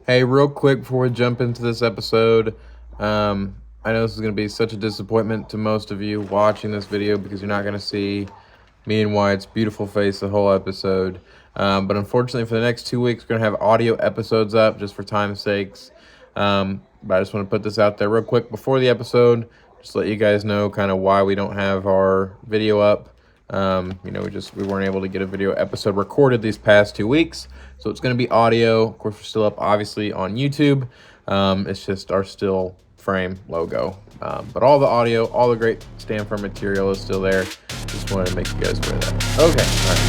Hey, real quick before we jump into this episode, I know this is going to be such a disappointment to most of you watching this video because you're not going to see me and Wyatt's beautiful face the whole episode. But unfortunately, for the next 2 weeks, we're going to have audio episodes up just for time's sakes. But I just want to put this out there real quick before the episode, just to let you guys know kind of why we don't have our video up. We weren't able to get a video episode recorded these past 2 weeks, so it's going to be audio. Of course, we're still up obviously on YouTube. It's just our still frame logo, but all the audio, all the great Stand Firm material is still there. Just wanted to make you guys aware of that. Okay, all right.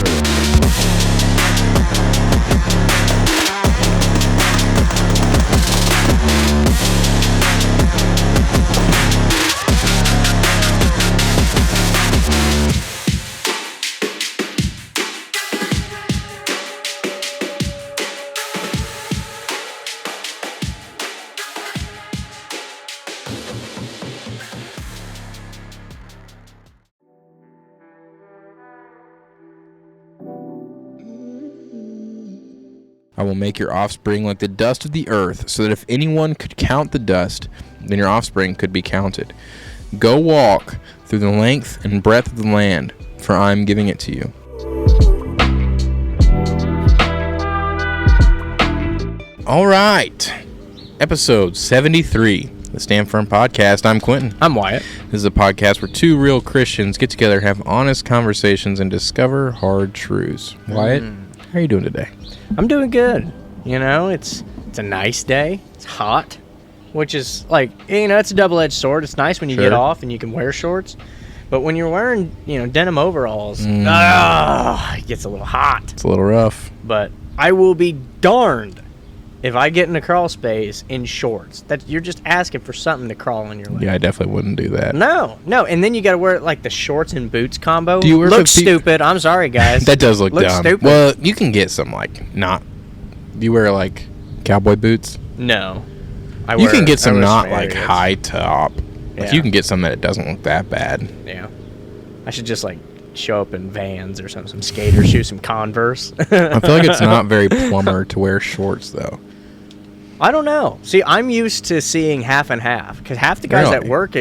I will make your offspring like the dust of the earth, so that if anyone could count the dust, then your offspring could be counted. Go walk through the length and breadth of the land, for I am giving it to you. All right. Episode 73, the Stand Firm Podcast. I'm Quintin. I'm Wyatt. This is a podcast where two real Christians get together, have honest conversations, and discover hard truths. Wyatt, how are you doing today? I'm doing good. You know, it's a nice day. It's hot, which is like, it's a double-edged sword. It's nice when you get off and you can wear shorts. But when you're wearing, denim overalls, it gets a little hot. It's a little rough. But I will be darned if I get in a crawl space in shorts. That you're just asking for something to crawl on your leg. Yeah, I definitely wouldn't do that. No. And then you got to wear like the shorts and boots combo. Do you wear looks stupid. I'm sorry, guys. That does look dumb. Stupid. Well, you can get some do you wear like cowboy boots? No. You can get some not like high top. Like you can get some that it doesn't look that bad. Yeah. I should just like show up in Vans or something, some skater shoes, some Converse. I feel like it's not very plumber to wear shorts though. I don't know. See, I'm used to seeing half and half because half the guys that work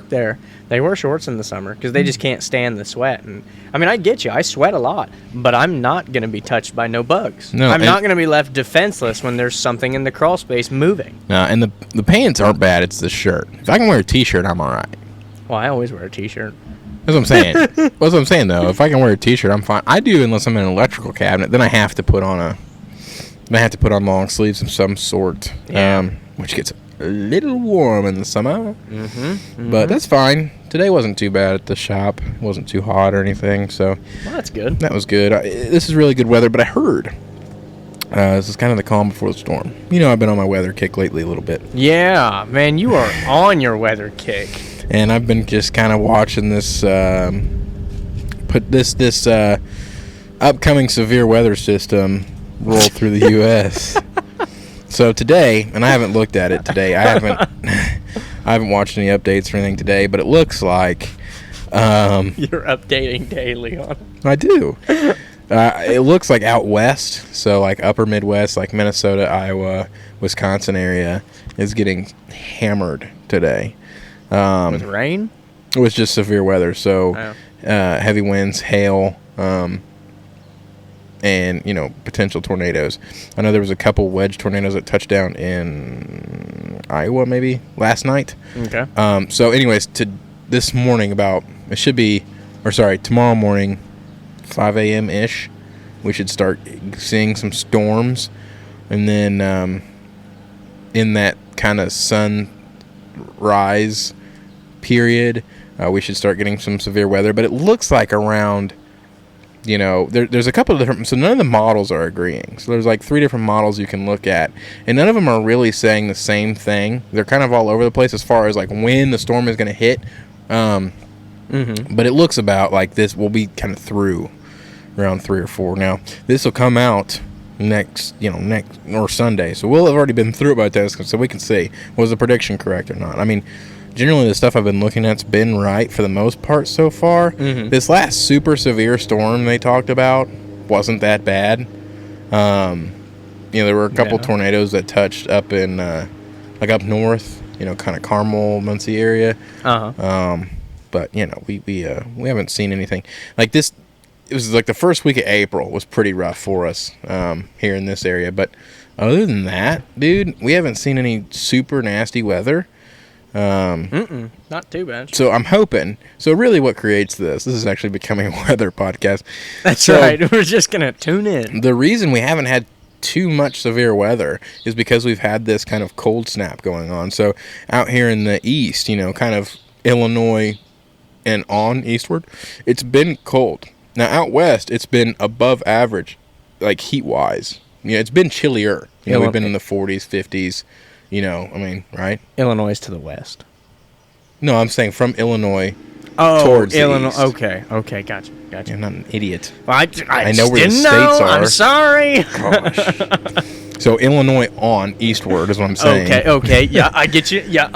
there, they wear shorts in the summer because they just can't stand the sweat. And I mean, I get you. I sweat a lot, but I'm not going to be touched by no bugs. No, I'm not going to be left defenseless when there's something in the crawl space moving. No, and the pants aren't bad. It's the shirt. If I can wear a t-shirt, I'm all right. Well, I always wear a t-shirt. That's what I'm saying. That's what I'm saying, though. If I can wear a t-shirt, I'm fine. I do unless I'm in an electrical cabinet. Then I have to put on long sleeves of some sort, which gets a little warm in the summer. But that's fine. Today wasn't too bad at the shop. It wasn't too hot or anything, so well, that's good. That was good. This is really good weather, but I heard this is kind of the calm before the storm. I've been on my weather kick lately a little bit. Yeah, man, you are on your weather kick. And I've been just kind of watching this upcoming severe weather system roll through the U.S. So today, and I haven't looked at it today. I haven't watched any updates or anything today, but it looks like you're updating daily on it. I do. It looks like out west, so like upper Midwest, like Minnesota, Iowa, Wisconsin area is getting hammered today. With rain? It was just severe weather, so heavy winds, hail, and potential tornadoes. I know there was a couple wedge tornadoes that touched down in Iowa maybe last night. Okay. So anyways, this morning tomorrow morning, 5 a.m. ish, we should start seeing some storms, and then in that kind of sunrise period, we should start getting some severe weather. But it looks like around. There's a couple of different, so none of the models are agreeing. So there's like 3 different models you can look at, and none of them are really saying the same thing. They're kind of all over the place as far as like when the storm is going to hit. But it looks about like this will be kind of through around 3 or 4. Now, this will come out next or Sunday. So we'll have already been through it by then, so we can see, was the prediction correct or not? I mean, generally the stuff I've been looking at's been right for the most part so far. This last super severe storm they talked about wasn't that bad. there were a couple tornadoes that touched up in, like up north, kind of Carmel, Muncie area. But we haven't seen anything like this. It was like the first week of April was pretty rough for us here in this area. But other than that, dude, we haven't seen any super nasty weather. Not too bad. So I'm hoping. So really what creates this is actually becoming a weather podcast. That's right. We're just going to tune in. The reason we haven't had too much severe weather is because we've had this kind of cold snap going on. So out here in the east, kind of Illinois and on eastward, it's been cold. Now out west, it's been above average, like heat-wise. It's been chillier. We've been in the 40s, 50s. Right? Illinois is to the west. No, I'm saying from Illinois towards Illinois. the east. Okay, gotcha. You're not an idiot. Well, I know where the states are. I'm sorry. Gosh. So Illinois on eastward is what I'm saying. Okay, yeah, I get you. Yeah,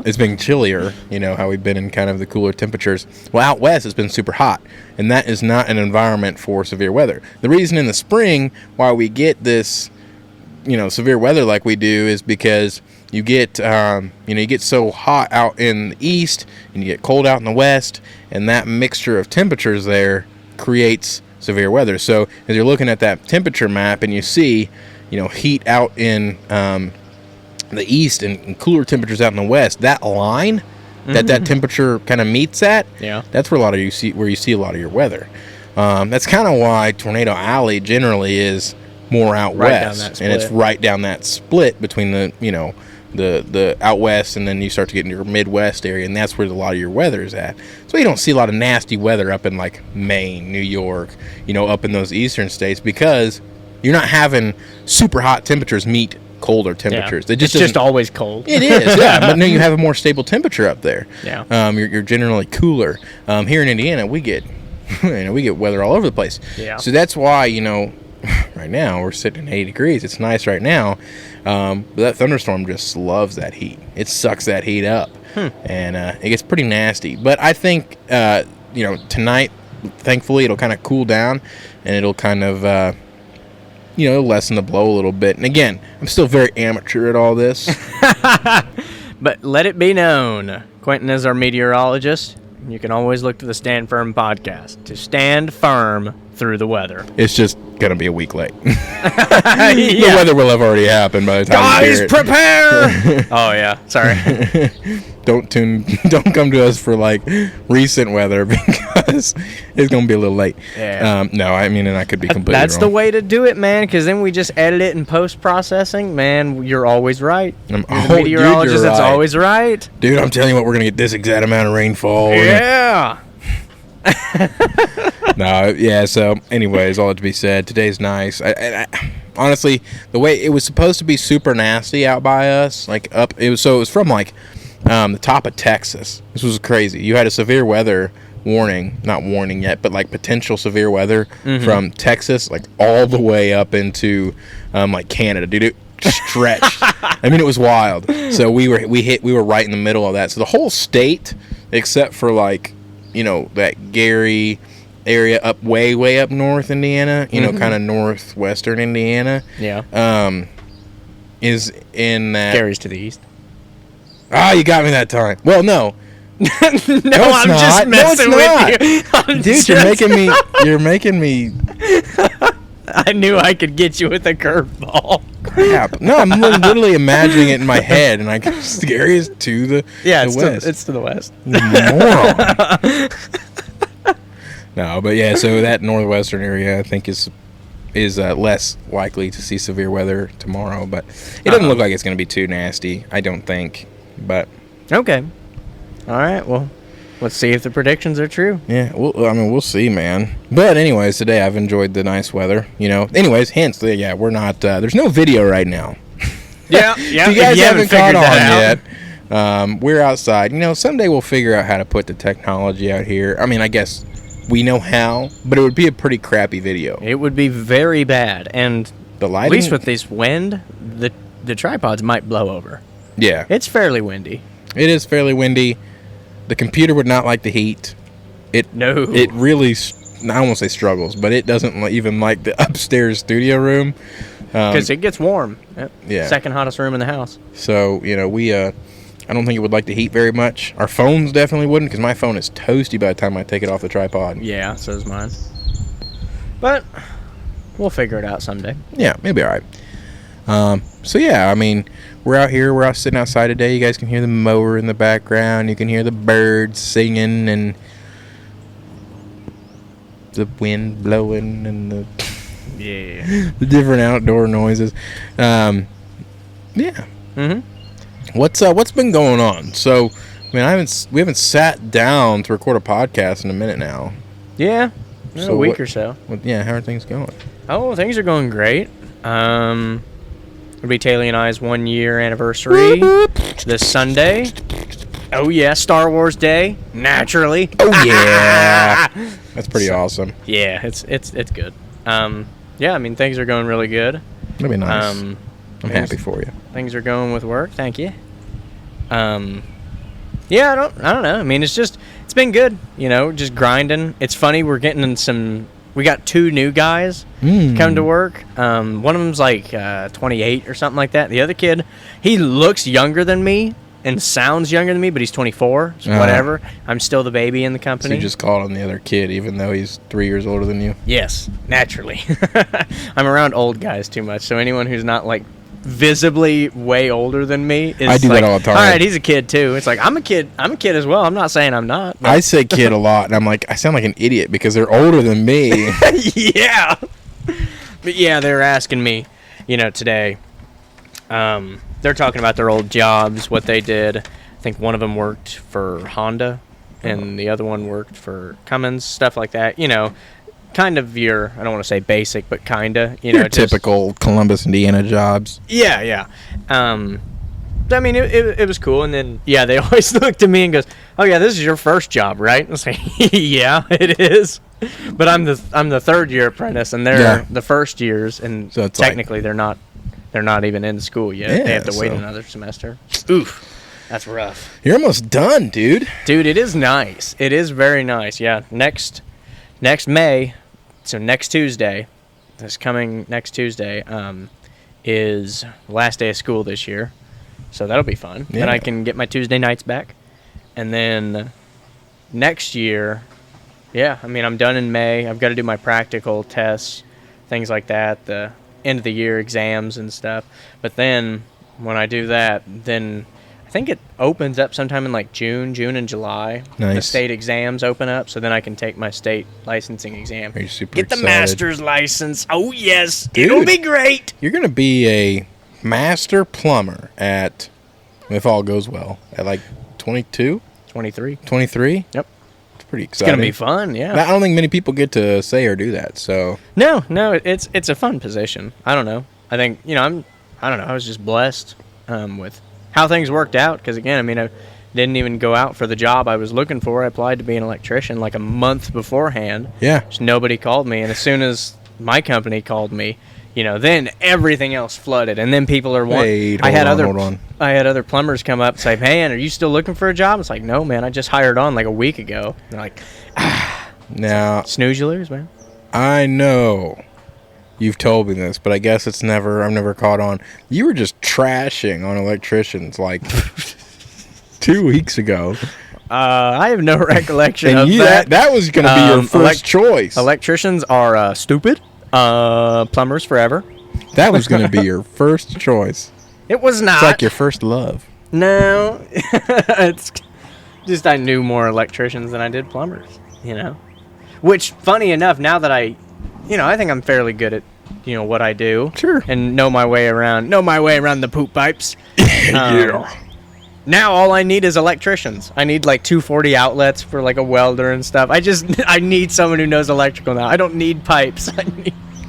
It's been chillier, how we've been in kind of the cooler temperatures. Well, out west it's been super hot, and that is not an environment for severe weather. The reason in the spring why we get this severe weather like we do is because you get you get so hot out in the east and you get cold out in the west, and that mixture of temperatures there creates severe weather. So as you're looking at that temperature map and you see heat out in the east and cooler temperatures out in the west, that line that temperature kind of meets at, that's where you see a lot of your weather. That's kind of why Tornado Alley generally is more out west, and it's right down that split between the out west, and then you start to get into your Midwest area, and that's where a lot of your weather is at. So you don't see a lot of nasty weather up in like Maine, New York, up in those eastern states, because you're not having super hot temperatures meet colder temperatures. It's just always cold. It is, yeah. But no, you have a more stable temperature up there. Yeah. You're generally cooler. Here in Indiana, we get we get weather all over the place. Yeah. So that's why right now we're sitting at 80 degrees. It's nice right now, but that thunderstorm just loves that heat. It sucks that heat up, and it gets pretty nasty. But I think tonight, thankfully, it'll kind of cool down, and it'll kind of lessen the blow a little bit. And again, I'm still very amateur at all this. But let it be known, Quintin is our meteorologist. You can always look to the Stand Firm podcast to stand firm through the weather. It's just going to be a week late. The weather will have already happened by the time you hear it. Guys, prepare! Oh, yeah. Sorry. Don't come to us for like recent weather, because it's going to be a little late. Yeah. No, I mean, and I could be completely wrong. That's the way to do it, man, because then we just edit it in post-processing. Man, you're always right. You're the meteorologist that's always right. Dude, I'm telling you what, we're going to get this exact amount of rainfall. Yeah. No, yeah, so anyways, all that to be said, today's nice. I honestly, the way it was supposed to be super nasty out by us, like it was from like the top of Texas. This was crazy. You had a severe weather warning, not warning yet, but like potential severe weather from Texas, like all the way up into like Canada, dude. It stretched. I mean, it was wild. So we were right in the middle of that. So the whole state, except for like that Gary area up way up north Indiana, kind of northwestern Indiana. Yeah. Is in that. Gary's to the east. Ah, you got me that time. Well, no. No, I'm just messing with you. Dude, you're making me. I knew I could get you with a curveball. Crap. No, I'm literally imagining it in my head, and Gary is to the west. It's to the west. Moron. No, but yeah, so that northwestern area I think is less likely to see severe weather tomorrow, but it doesn't look like it's going to be too nasty, I don't think. But okay, all right. Well, let's see if the predictions are true. Yeah, we'll see, man. But anyways, today I've enjoyed the nice weather. Anyways, hence we're not. There's no video right now. Yeah. If you guys haven't caught on yet, we're outside. Someday we'll figure out how to put the technology out here. I mean, I guess we know how, but it would be a pretty crappy video. It would be very bad, and the lighting, at least with this wind, the tripods might blow over. Yeah, it's fairly windy. It is fairly windy. The computer would not like the heat. It really, I don't want to say struggles, but it doesn't even like the upstairs studio room. Because it gets warm. Yeah. Second hottest room in the house. So, we, I don't think it would like the heat very much. Our phones definitely wouldn't, because my phone is toasty by the time I take it off the tripod. Yeah, so is mine. But we'll figure it out someday. Yeah, maybe all right. So, yeah, I mean, we're out here. We're out sitting outside today. You guys can hear the mower in the background. You can hear the birds singing and the wind blowing and the the different outdoor noises. Yeah. Mm-hmm. What's been going on? So, I mean, we haven't sat down to record a podcast in a minute now. Yeah, So a week or so. Yeah, how are things going? Oh, things are going great. It'll be Taylor and I's 1 year anniversary this Sunday. Oh yeah, Star Wars Day, naturally. Oh yeah, that's pretty awesome. Yeah, it's good. Yeah, I mean things are going really good. That'd be nice. I'm happy for you. Things are going with work. Thank you. Yeah, I don't know. I mean, it's been good. Just grinding. It's funny. We're getting we got 2 new guys come to work. One of them's like 28 or something like that. The other kid, he looks younger than me and sounds younger than me, but he's 24. So whatever. I'm still the baby in the company. So you just called him the other kid, even though he's 3 years older than you? Yes, naturally. I'm around old guys too much, so anyone who's not like visibly way older than me is I do that all the time. All right, he's a kid too. It's like I'm a kid as well. I'm not saying I'm not. I say kid a lot, and I'm like, I sound like an idiot because they're older than me. Yeah. But yeah, they were asking me, today. They're talking about their old jobs, what they did. I think one of them worked for Honda, and the other one worked for Cummins, stuff like that. Kind of I don't want to say basic, but kind of, your typical Columbus, Indiana jobs. Yeah. I mean, it was cool. And then, yeah, they always looked at me and goes, "Oh yeah, this is your first job, right?" I was like, "Yeah, it is." But I'm the third year apprentice, and they're the first years, and so technically they're not even in school yet. Yeah, they have to wait another semester. Oof, that's rough. You're almost done, dude. Dude, it is nice. It is very nice. Yeah, next May. So next Tuesday, this coming next Tuesday, is the last day of school this year. So that'll be fun. Yeah. Then I can get my Tuesday nights back. And then next year, yeah, I mean, I'm done in May. I've got to do my practical tests, things like that, the end of the year exams and stuff. But then when I do that, then I think it opens up sometime in like June and July. Nice. The state exams open up, so then I can take my state licensing exam. Are you super Get the excited? master's license. Oh, yes. Dude, it'll be great. You're going to be a master plumber at, if all goes well, at like 22? 23. 23? Yep. It's pretty exciting. It's going to be fun, yeah. I don't think many people get to say or do that, so. No, it's a fun position. I don't know. I think, I don't know. I was just blessed with how things worked out, because again, I mean, I didn't even go out for the job I was looking for. I applied to be an electrician like a month beforehand. Yeah. Just nobody called me, and as soon as my company called me, then everything else flooded, and then people are wanting. I had other plumbers come up and say, "Hey, man, are you still looking for a job?" It's like, "No, man, I just hired on like a week ago." And they're like, now snooze you lose, man. I know you've told me this, but I guess I've never caught on. You were just trashing on electricians like 2 weeks ago. I have no recollection of that. That was going to be your first choice. Electricians are stupid. Plumbers forever. That was going to be your first choice. It was not. It's like your first love. No. It's just I knew more electricians than I did plumbers, Which, funny enough, now that I think I'm fairly good at, what I do. Sure. And know my way around the poop pipes. Yeah. Now all I need is electricians. I need like 240 outlets for like a welder and stuff. I need someone who knows electrical now. I don't need pipes.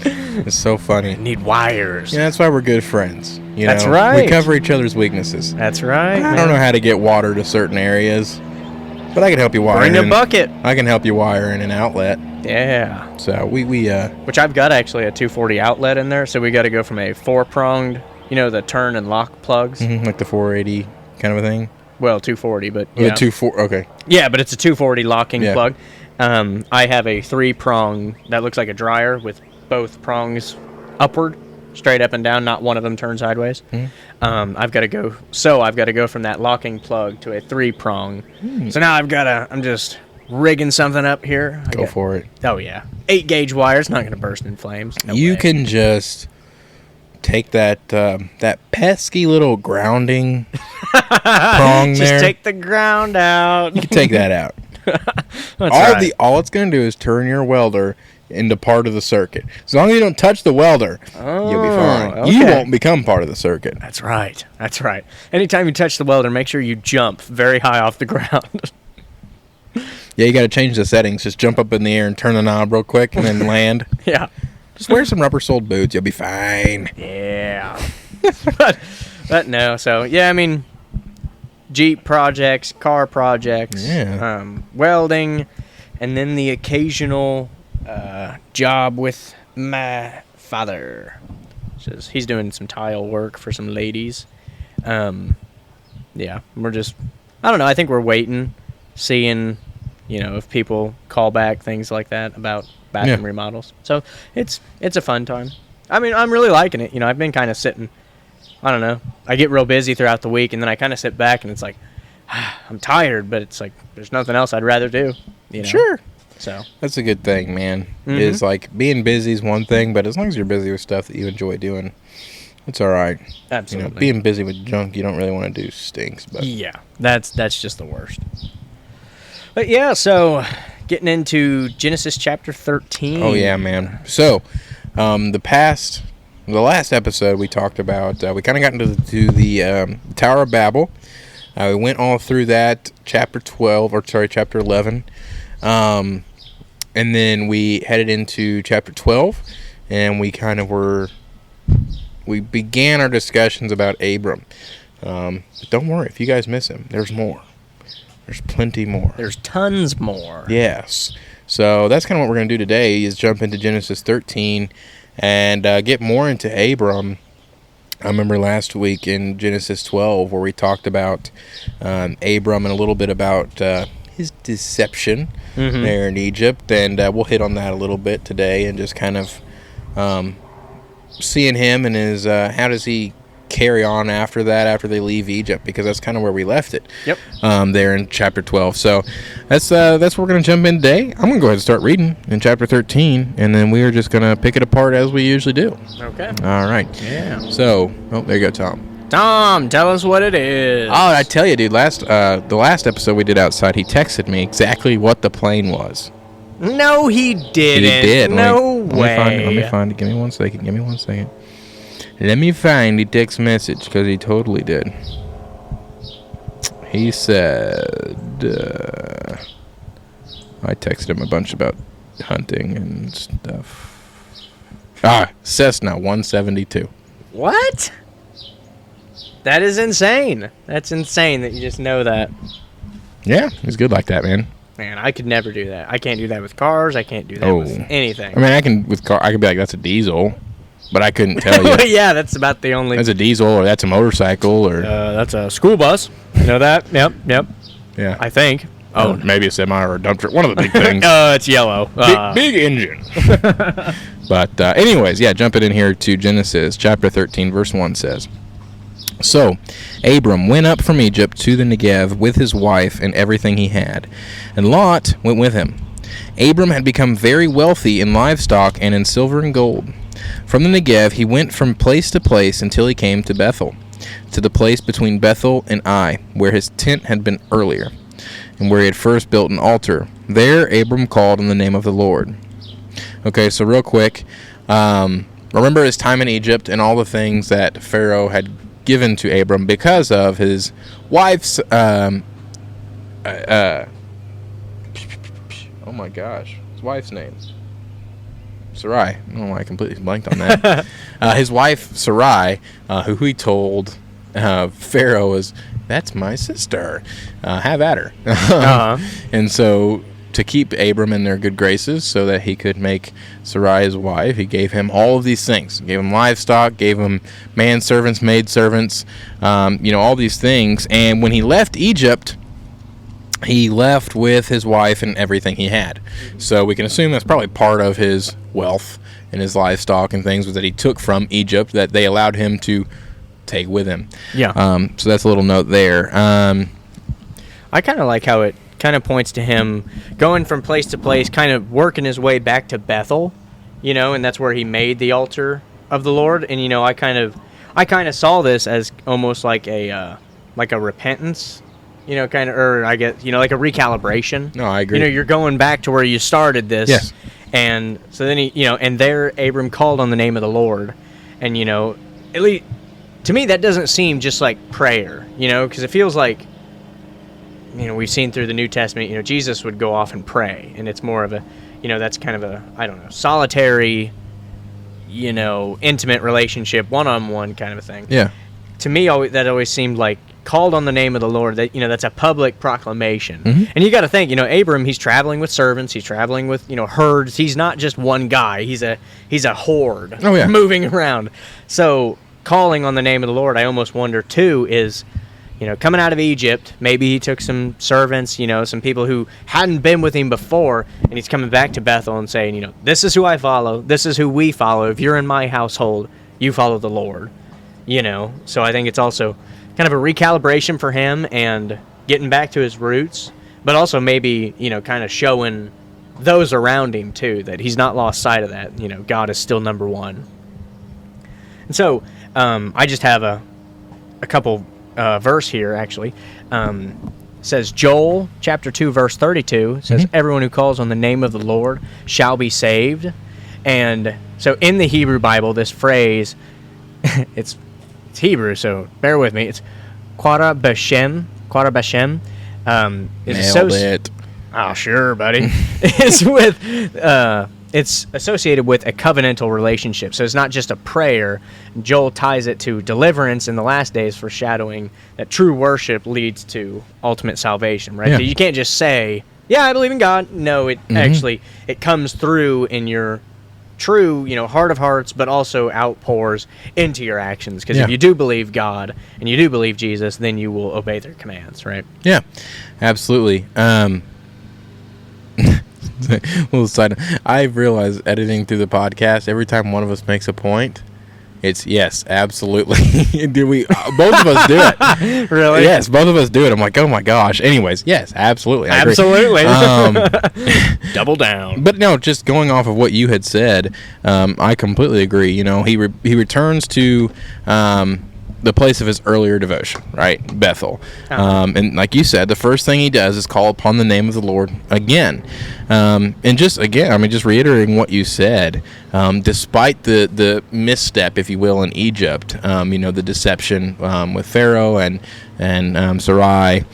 It's so funny. I need wires. Yeah, that's why we're good friends. That's right. We cover each other's weaknesses. That's right. I don't know how to get water to certain areas, but I can help you wire. Bring a bucket. I can help you wire in an outlet. Yeah. So we which I've got actually a 240 outlet in there, so we got to go from a 4-pronged, the turn and lock plugs, like the 480 kind of a thing. Well, 240, but the 240. Okay. Yeah, but it's a 240 locking plug. I have a 3-prong that looks like a dryer with both prongs upward, straight up and down. Not one of them turn sideways. I've got to go from that locking plug to a 3-prong. So now I'm just rigging something up here. Go for it. Oh yeah, 8-gauge wire. It's not going to burst in flames. No way. Can just take that pesky little grounding prong there. Just take the ground out. You can take that out. All it's going to do is turn your welder into part of the circuit. As long as you don't touch the welder, you'll be fine. Okay. You won't become part of the circuit. That's right. Anytime you touch the welder, make sure you jump very high off the ground. Yeah, you got to change the settings. Just jump up in the air and turn the knob real quick and then land. Yeah. Just wear some rubber-soled boots. You'll be fine. Yeah. but no. So, yeah, I mean, Jeep projects, car projects, welding, and then the occasional job with my father. He's doing some tile work for some ladies. Yeah, we're just, I don't know, I think we're waiting, seeing, if people call back, things like that about bathroom remodels. So it's a fun time. I mean, I'm really liking it. I've been kind of sitting, I don't know, I get real busy throughout the week, and then I kind of sit back, and it's like, I'm tired, but it's like, there's nothing else I'd rather do. Sure. So that's a good thing, man. Is like being busy is one thing, but as long as you're busy with stuff that you enjoy doing, it's all right. Absolutely. Being busy with junk you don't really want to do stinks. But yeah, that's just the worst. But yeah, so getting into Genesis chapter 13. Oh yeah, man. So the last episode we talked about, we kind of got into the Tower of Babel. We went all through that chapter 11. And then we headed into chapter 12, and we began our discussions about Abram. But don't worry, if you guys miss him, there's more. There's plenty more. There's tons more. Yes. So that's kind of what we're going to do today, is jump into Genesis 13 and get more into Abram. I remember last week in Genesis 12 where we talked about Abram and a little bit about his deception there in Egypt, and we'll hit on that a little bit today and just kind of seeing him and his how does he carry on after they leave Egypt, because that's kind of where we left it. Yep. There in chapter 12. So that's where we're going to jump in today. I'm going to go ahead and start reading in chapter 13, and then we are just going to pick it apart as we usually do. Okay. All right. Yeah. So, there you go, Tom. Tom, tell us what it is. Oh, I tell you, dude, the last episode we did outside, he texted me exactly what the plane was. No, he didn't. He did. No way. Let me find it. Give me one second. Let me find the text message, because he totally did. He said, I texted him a bunch about hunting and stuff. Cessna 172. What? That is insane. That's insane that you just know that. Yeah, he's good like that, man. Man, I could never do that. I can't do that with cars. I can't do that with anything. I mean, I can be like, that's a diesel, but I couldn't tell you. Yeah, that's about the only. That's a diesel, or that's a motorcycle, or that's a school bus. You know that? Yep. Yeah. I think. Oh, maybe a semi or a dump truck. One of the big things. It's yellow. Big engine. But anyways, jumping in here to Genesis chapter 13, verse 1 says, So Abram went up from Egypt to the Negev with his wife and everything he had, and Lot went with him. Abram had become very wealthy in livestock and in silver and gold. From the Negev he went from place to place until he came to Bethel, to the place between Bethel and Ai, where his tent had been earlier, and where he had first built an altar. There Abram called on the name of the Lord. Okay, so real quick, remember his time in Egypt and all the things that Pharaoh had given to Abram because of his wife's oh my gosh, his wife's name, Sarai. I don't know why I completely blanked on that. His wife Sarai, who he told Pharaoh was, that's my sister, have at her. And so to keep Abram in their good graces so that he could make Sarai his wife, he gave him all of these things. He gave him livestock, gave him manservants, maidservants, all these things. And when he left Egypt, he left with his wife and everything he had. So we can assume that's probably part of his wealth and his livestock and things that he took from Egypt that they allowed him to take with him. Yeah. So that's a little note there. I kind of like how it kind of points to him going from place to place, kind of working his way back to Bethel, and that's where he made the altar of the Lord. And I kind of saw this as almost like a repentance, or I guess like a recalibration. No, I agree. You're going back to where you started this. Yes. And so then and there Abram called on the name of the Lord, and at least to me that doesn't seem just like prayer, because it feels like we've seen through the New Testament, Jesus would go off and pray, and it's more of a, that's kind of a, I don't know, solitary, intimate relationship, one-on-one kind of a thing. Yeah. To me, that always seemed like called on the name of the Lord, that, that's a public proclamation. Mm-hmm. And you got to think, Abram, he's traveling with servants, he's traveling with, herds. He's not just one guy. He's a horde moving around. So calling on the name of the Lord, I almost wonder too, is, coming out of Egypt, maybe he took some servants, some people who hadn't been with him before, and he's coming back to Bethel and saying, this is who I follow, this is who we follow. If you're in my household, you follow the Lord. So I think it's also kind of a recalibration for him and getting back to his roots, but also maybe, kind of showing those around him too, that he's not lost sight of that. God is still number one. And so I just have a couple verse here, actually. Says Joel chapter 2 verse 32 says, everyone who calls on the name of the Lord shall be saved. And so in the Hebrew Bible, this phrase, it's Hebrew, so bear with me. It's Quara Bashem. Nailed it. Oh, sure, buddy. It's associated with a covenantal relationship. So it's not just a prayer. Joel ties it to deliverance in the last days, foreshadowing that true worship leads to ultimate salvation, right? Yeah. So you can't just say, yeah, I believe in God. No, it actually, it comes through in your true, heart of hearts, but also outpours into your actions. Because if you do believe God and you do believe Jesus, then you will obey their commands, right? Yeah, absolutely. Little side. I've realized editing through the podcast, every time one of us makes a point, it's yes, absolutely. Do we? Both of us do it. Really? Yes, both of us do it. I'm like, oh my gosh. Anyways, yes, absolutely. I agree. Absolutely. Double down. But no, just going off of what you had said, I completely agree. He returns to the place of his earlier devotion, right? Bethel. And like you said, the first thing he does is call upon the name of the Lord again. And just again, just reiterating what you said, despite the misstep, if you will, in Egypt, the deception with Pharaoh and Sarai,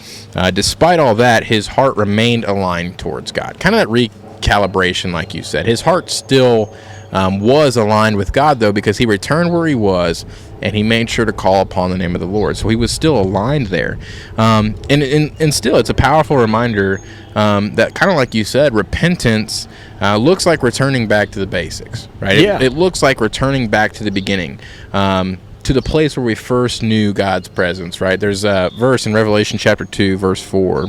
despite all that, his heart remained aligned towards God. Kind of that recalibration, like you said. His heart still was aligned with God, though, because he returned where he was, and he made sure to call upon the name of the Lord. So he was still aligned there. And still, it's a powerful reminder that, kind of like you said, repentance looks like returning back to the basics, right? Yeah. It looks like returning back to the beginning, to the place where we first knew God's presence, right? There's a verse in Revelation chapter 2, verse 4.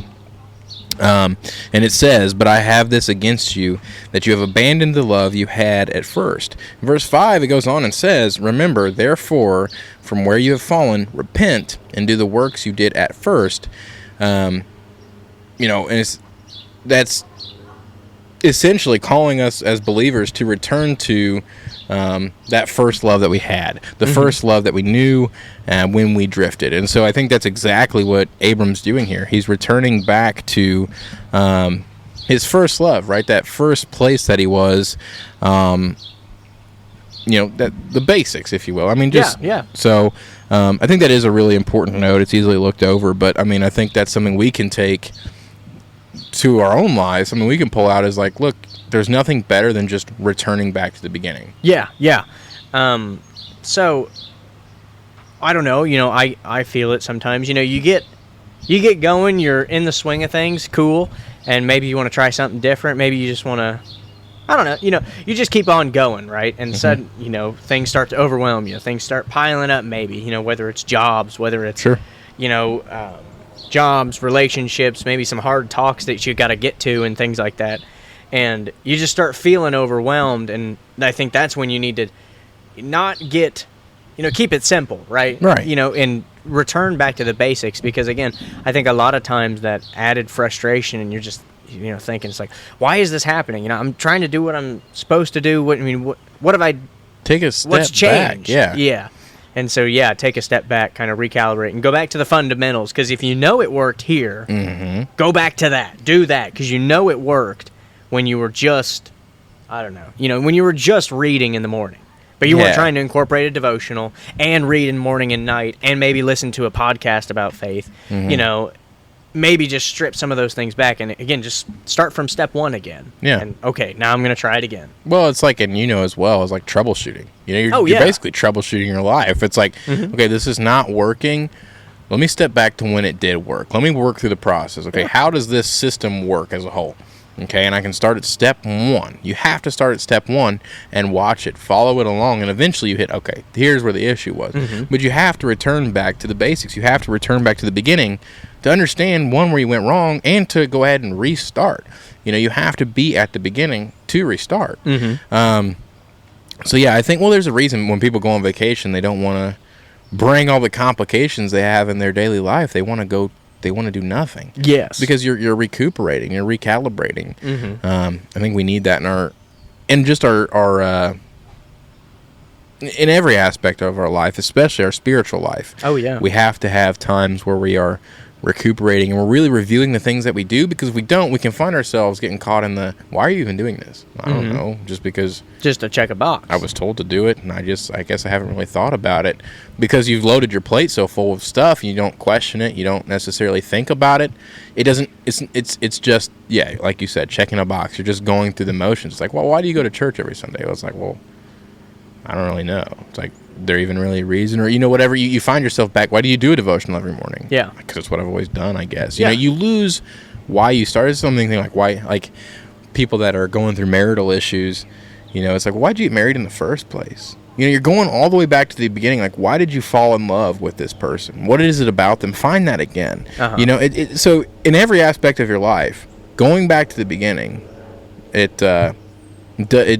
And it says, but I have this against you, that you have abandoned the love you had at first. In verse 5, it goes on and says, remember, therefore, from where you have fallen, repent and do the works you did at first. And that's essentially calling us as believers to return to that first love that we had, the first love that we knew when we drifted. And so I think that's exactly what Abram's doing here. He's returning back to his first love, right? That first place that he was, that the basics, if you will. Yeah. So I think that is a really important note. It's easily looked over, but I think that's something we can take to our own lives. We can pull out as like, look, there's nothing better than just returning back to the beginning. Yeah. So I don't know, I feel it sometimes. You get going, you're in the swing of things, cool, and maybe you want to try something different. Maybe you just want to, I don't know, you just keep on going, right? And sudden, things start to overwhelm you. Things start piling up, maybe, whether it's jobs, whether it's, sure. Jobs, relationships, maybe some hard talks that you got to get to and things like that. and you just start feeling overwhelmed. And I think that's when you need to not get, keep it simple, right? Right. And return back to the basics, because again, I think a lot of times that added frustration, and you're just, thinking, it's like, why is this happening? I'm trying to do what I'm supposed to do. What have I? Take a step What's changed? back. Yeah. And so, take a step back, kind of recalibrate, and go back to the fundamentals. Because if you know it worked here, go back to that. Do that, because it worked when you were just, I don't know, when you were just reading in the morning. But you weren't trying to incorporate a devotional and read in morning and night and maybe listen to a podcast about faith. Maybe just strip some of those things back and, again, just start from step one again. Yeah. And, okay, now I'm going to try it again. Well, it's like, and as well, it's like troubleshooting. You're basically troubleshooting your life. It's like, okay, this is not working. Let me step back to when it did work. Let me work through the process. Okay, how does this system work as a whole? Okay, and I can start at step one. You have to start at step one and watch it, follow it along, and eventually you hit, okay, here's where the issue was. But you have to return back to the basics. You have to return back to the beginning to understand, one, where you went wrong, and to go ahead and restart. You have to be at the beginning to restart. So, I think, there's a reason when people go on vacation, they don't want to bring all the complications they have in their daily life. They want to do nothing. Yes. Because you're recuperating, you're recalibrating. I think we need that in every aspect of our life, especially our spiritual life. Oh, yeah. We have to have times where we are recuperating and we're really reviewing the things that we do, because if we don't, we can find ourselves getting caught in the, why are you even doing this? I don't know, just to check a box. I was told to do it, and I guess I haven't really thought about it, because you've loaded your plate so full of stuff, you don't question it, you don't necessarily think about it. It's just, like you said, checking a box. You're just going through the motions. It's like, well, why do you go to church every Sunday? It's like, well, I don't really know. It's like, there even really a reason, or whatever, you find yourself back. Why do you do a devotional every morning? Because it's what I've always done, I guess. You lose why you started something, like why, like people that are going through marital issues, it's like, why'd you get married in the first place? You're going all the way back to the beginning. Like, why did you fall in love with this person? What is it about them? Find that again. So in every aspect of your life, going back to the beginning, it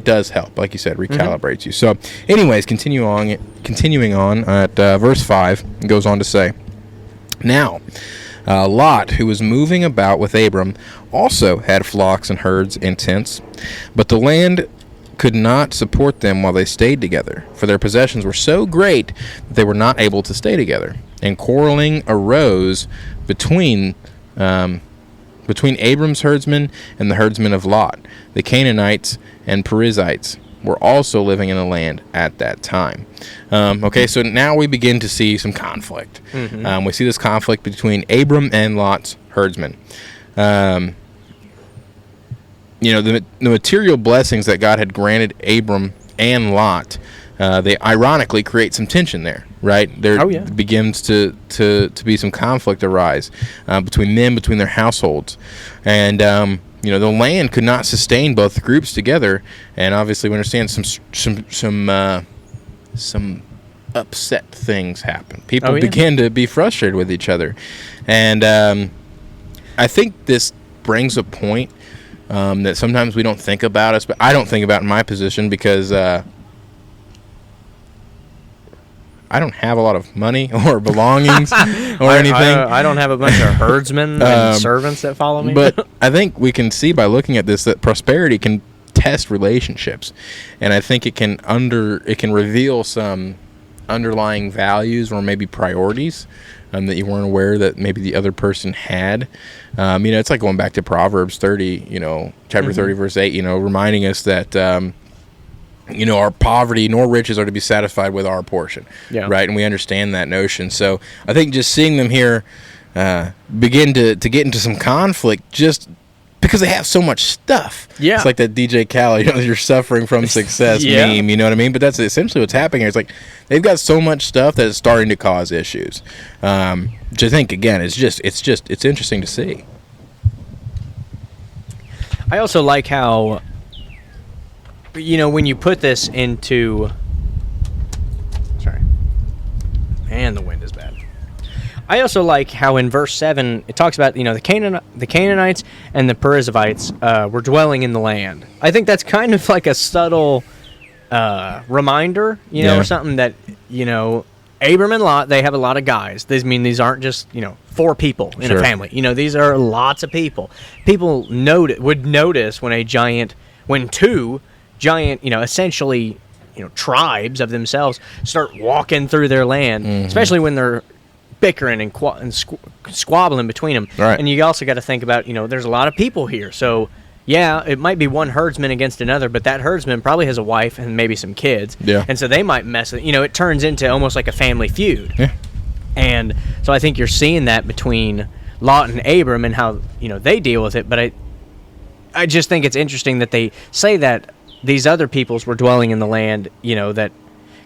does help, like you said, recalibrates you. So, anyways, continuing on at verse 5, it goes on to say, now, Lot, who was moving about with Abram, also had flocks and herds and tents, but the land could not support them while they stayed together, for their possessions were so great that they were not able to stay together. And quarreling arose between Abram's herdsmen and the herdsmen of Lot. The Canaanites and Perizzites were also living in the land at that time. So now we begin to see some conflict. We see this conflict between Abram and Lot's herdsmen. The material blessings that God had granted Abram and Lot, they ironically create some tension there, right? There begins to be some conflict arise between them, between their households. And the land could not sustain both groups together, and obviously we understand some upset things happen. People begin to be frustrated with each other, and I think this brings a point that sometimes we don't think about us, but I don't think about in my position, because I don't have a lot of money or belongings or anything. I don't have a bunch of herdsmen and servants that follow me. But I think we can see by looking at this that prosperity can test relationships, and I think it can reveal some underlying values or maybe priorities that you weren't aware that maybe the other person had. It's like going back to Proverbs 30, chapter 30, verse 8, reminding us that our poverty nor riches are to be satisfied with our portion, right? And we understand that notion. So I think just seeing them here begin to get into some conflict just because they have so much stuff. Yeah. It's like that DJ Khaled, you're suffering from success meme, you know what I mean? But that's essentially what's happening here. It's like they've got so much stuff that it's starting to cause issues. Which I think, again, it's interesting to see. I also like how, when you put this into... Sorry. Man, the wind is bad. I also like how in verse 7 it talks about, the Canaanites and the Perizzites were dwelling in the land. I think that's kind of like a subtle reminder, or something that, Abram and Lot, they have a lot of guys. These aren't just, 4 people in a family. These are lots of people. People would notice when 2 giant, essentially, tribes of themselves start walking through their land, especially when they're bickering and squabbling between them. Right. And you also got to think about, there's a lot of people here. So, yeah, it might be one herdsman against another, but that herdsman probably has a wife and maybe some kids. Yeah. And so they might mess with, it turns into almost like a family feud. Yeah. And so I think you're seeing that between Lot and Abram and how, they deal with it. But I just think it's interesting that they say that these other peoples were dwelling in the land, that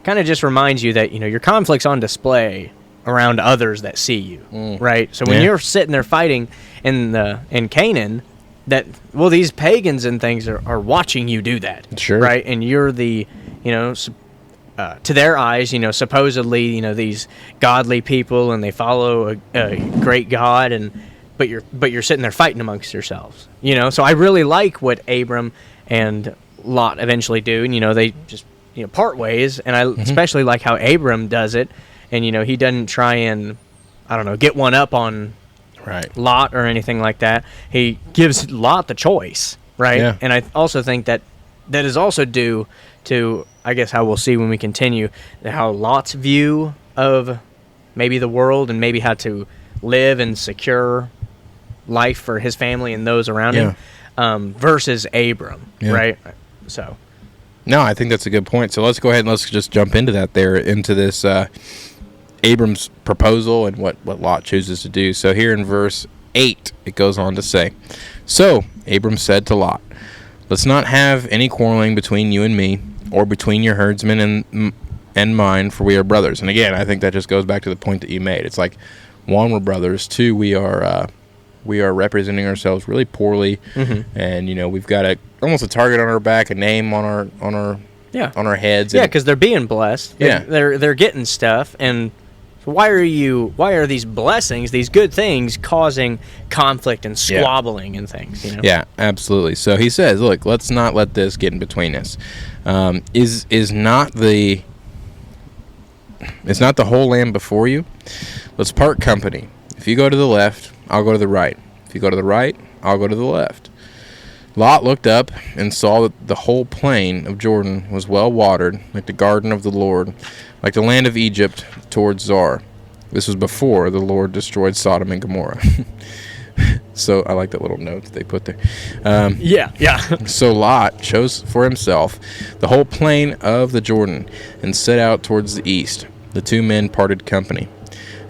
kind of just reminds you that, your conflict's on display around others that see you, right? So when you're sitting there fighting in Canaan, these pagans and things are watching you do that, sure, right? And you're the, to their eyes, supposedly, these godly people, and they follow a great God, but you're sitting there fighting amongst yourselves, So I really like what Abram and Lot eventually do, and they just part ways, and I especially like how Abram does it, and he doesn't try and get one up on Lot or anything like that. He gives Lot the choice, right? Yeah. And I also think that is also due to, I guess, how we'll see when we continue, how Lot's view of maybe the world and maybe how to live and secure life for his family and those around him, versus Abram, right? So, no, I think that's a good point. So let's go ahead and let's just jump into this Abram's proposal and what Lot chooses to do. So here in verse 8, it goes on to say, "So Abram said to Lot, 'Let's not have any quarreling between you and me, or between your herdsmen and mine, for we are brothers.'" And again, I think that just goes back to the point that you made. It's like, 1, we're brothers. 2, we are representing ourselves really poorly, and we've got almost a target on our back, a name on our heads. Yeah, because they're being blessed. They're getting stuff, and why are these blessings, these good things, causing conflict and squabbling and things? Yeah, absolutely. So he says, "Look, let's not let this get in between us. Is not the whole land before you? Let's part company. If you go to the left, I'll go to the right. If you go to the right, I'll go to the left." Lot looked up and saw that the whole plain of Jordan was well watered, like the garden of the Lord, like the land of Egypt towards Zoar. This was before the Lord destroyed Sodom and Gomorrah. So I like that little note that they put there. So Lot chose for himself the whole plain of the Jordan and set out towards the east. The 2 men parted company.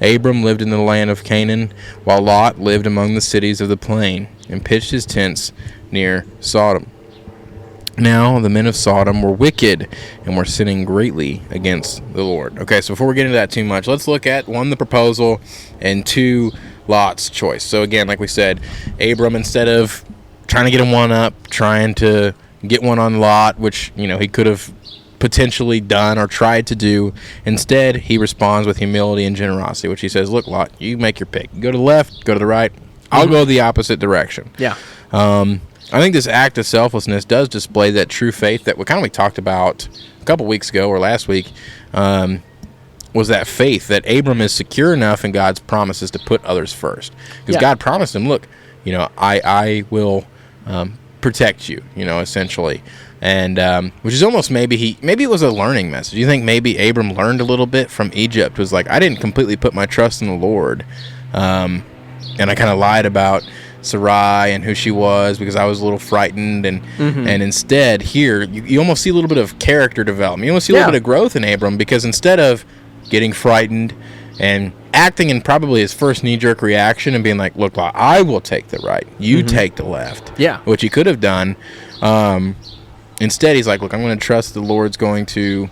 Abram lived in the land of Canaan, while Lot lived among the cities of the plain and pitched his tents near Sodom. Now the men of Sodom were wicked and were sinning greatly against the Lord. Okay, so before we get into that too much, let's look at 1, the proposal, and 2, Lot's choice. So again, like we said, Abram, instead of trying to get him one up, trying to get one on Lot, which he could have potentially done or tried to do, instead he responds with humility and generosity, which he says, "Look, Lot, you make your pick. You go to the left, go to the right. I'll go the opposite direction." Yeah. I think this act of selflessness does display that true faith that we talked about a couple weeks ago or last week, was that faith that Abram is secure enough in God's promises to put others first. Because God promised him, "Look, I will protect you," essentially. And which is almost maybe it was a learning message. You think maybe Abram learned a little bit from Egypt? It was like, I didn't completely put my trust in the Lord, and I kind of lied about Sarai and who she was because I was a little frightened, and instead here you almost see a little bit of character development. You almost see a little bit of growth in Abram, because instead of getting frightened and acting in probably his first knee-jerk reaction and being like, "Look, I will take the right, you take the left," which he could have done. Instead, he's like, "Look, I'm going to trust the Lord's going to,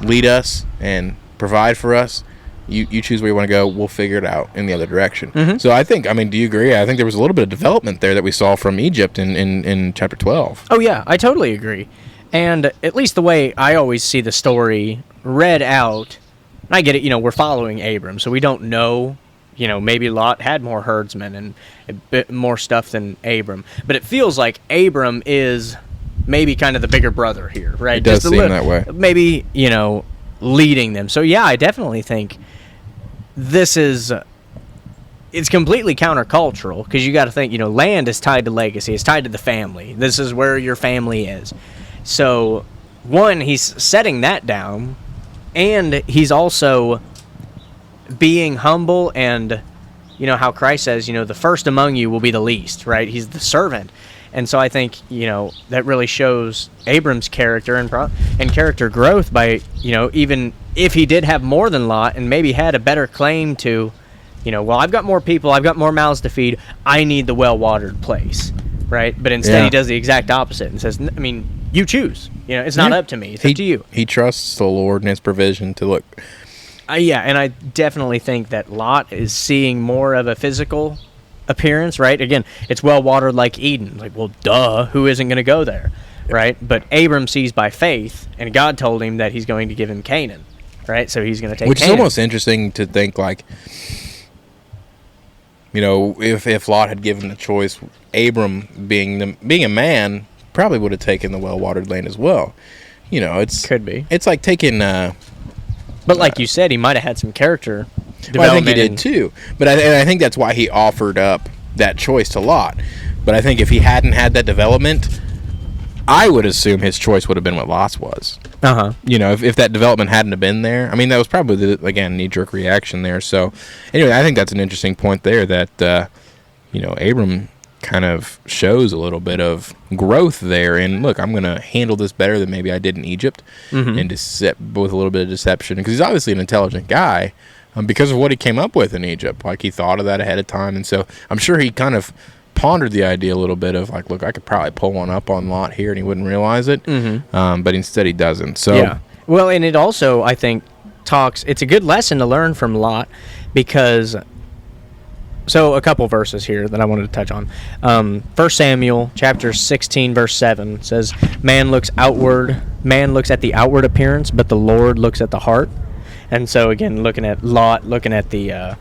lead us and provide for us. You choose where you want to go. We'll figure it out in the other direction." So I think, do you agree? I think there was a little bit of development there that we saw from Egypt in chapter 12. Oh, yeah, I totally agree. And at least the way I always see the story read out, And I get it, we're following Abram, so we don't know, maybe Lot had more herdsmen and a bit more stuff than Abram. But it feels like Abram is maybe kind of the bigger brother here, right? It does seem that way. Maybe, leading them. So, yeah, I definitely think this is... It's completely countercultural, because you got to think, land is tied to legacy. It's tied to the family. This is where your family is. So, one, he's setting that down, and he's also being humble, and, how Christ says, the first among you will be the least, right? He's the servant. And so I think, that really shows Abram's character and character growth by, even if he did have more than Lot and maybe had a better claim to, well, I've got more people, I've got more mouths to feed, I need the well-watered place, right? But instead he does the exact opposite and says, you choose. It's not up to me. It's up to you. He trusts the Lord and his provision to look. Yeah, and I definitely think that Lot is seeing more of a physical appearance, right? Again, it's well-watered like Eden. Like, well, duh, who isn't going to go there, right? But Abram sees by faith, and God told him that he's going to give him Canaan, right? So he's going to take Which Canaan. is almost interesting to think, like, if Lot had given the choice, Abram, being a man, probably would have taken the well-watered land as well. Could be. It's like taking... but like you said, he might have had some character development. Well, I think he did too. But I think that's why he offered up that choice to Lot. But I think if he hadn't had that development, I would assume his choice would have been what Lot's was. Uh-huh. If that development hadn't have been there. That was probably, again, knee-jerk reaction there. So, anyway, I think that's an interesting point there that, Abram kind of shows a little bit of growth there. And, look, I'm going to handle this better than maybe I did in Egypt. Mm-hmm. And with a little bit of deception. Because he's obviously an intelligent guy because of what he came up with in Egypt. Like, he thought of that ahead of time. And so I'm sure he kind of pondered the idea a little bit of, like, look, I could probably pull one up on Lot here and he wouldn't realize it. Mm-hmm. But instead he doesn't. So yeah. Well, and it also, I think, it's a good lesson to learn from Lot because... So a couple verses here that I wanted to touch on. 1 Samuel chapter 16, verse 7 says, Man looks at the outward appearance, but the Lord looks at the heart. And so, again, looking at Lot, looking at the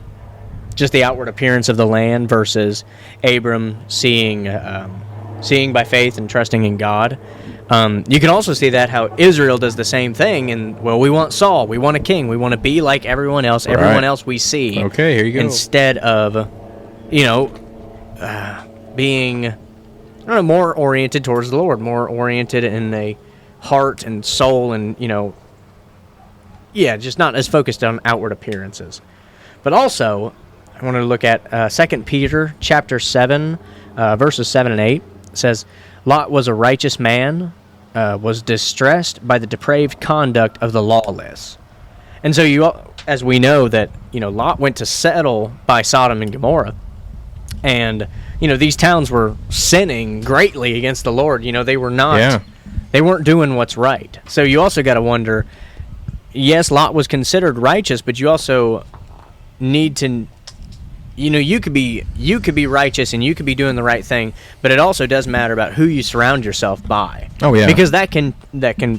just the outward appearance of the land versus Abram seeing by faith and trusting in God. You can also see that how Israel does the same thing. And, well, we want Saul. We want a king. We want to be like everyone else. Right. Everyone else we see. Okay, here you go. Instead of, being, more oriented towards the Lord, more oriented in a heart and soul and, just not as focused on outward appearances. But also, I want to look at 2 Peter chapter 7, verses 7 and 8. It says, Lot was a righteous man, was distressed by the depraved conduct of the lawless. And so as we know that, Lot went to settle by Sodom and Gomorrah. And, these towns were sinning greatly against the Lord. They were not, they weren't doing what's right. So you also got to wonder, yes, Lot was considered righteous, but you also need to, you could be righteous and you could be doing the right thing, but it also does matter about who you surround yourself by. Oh, yeah. Because that can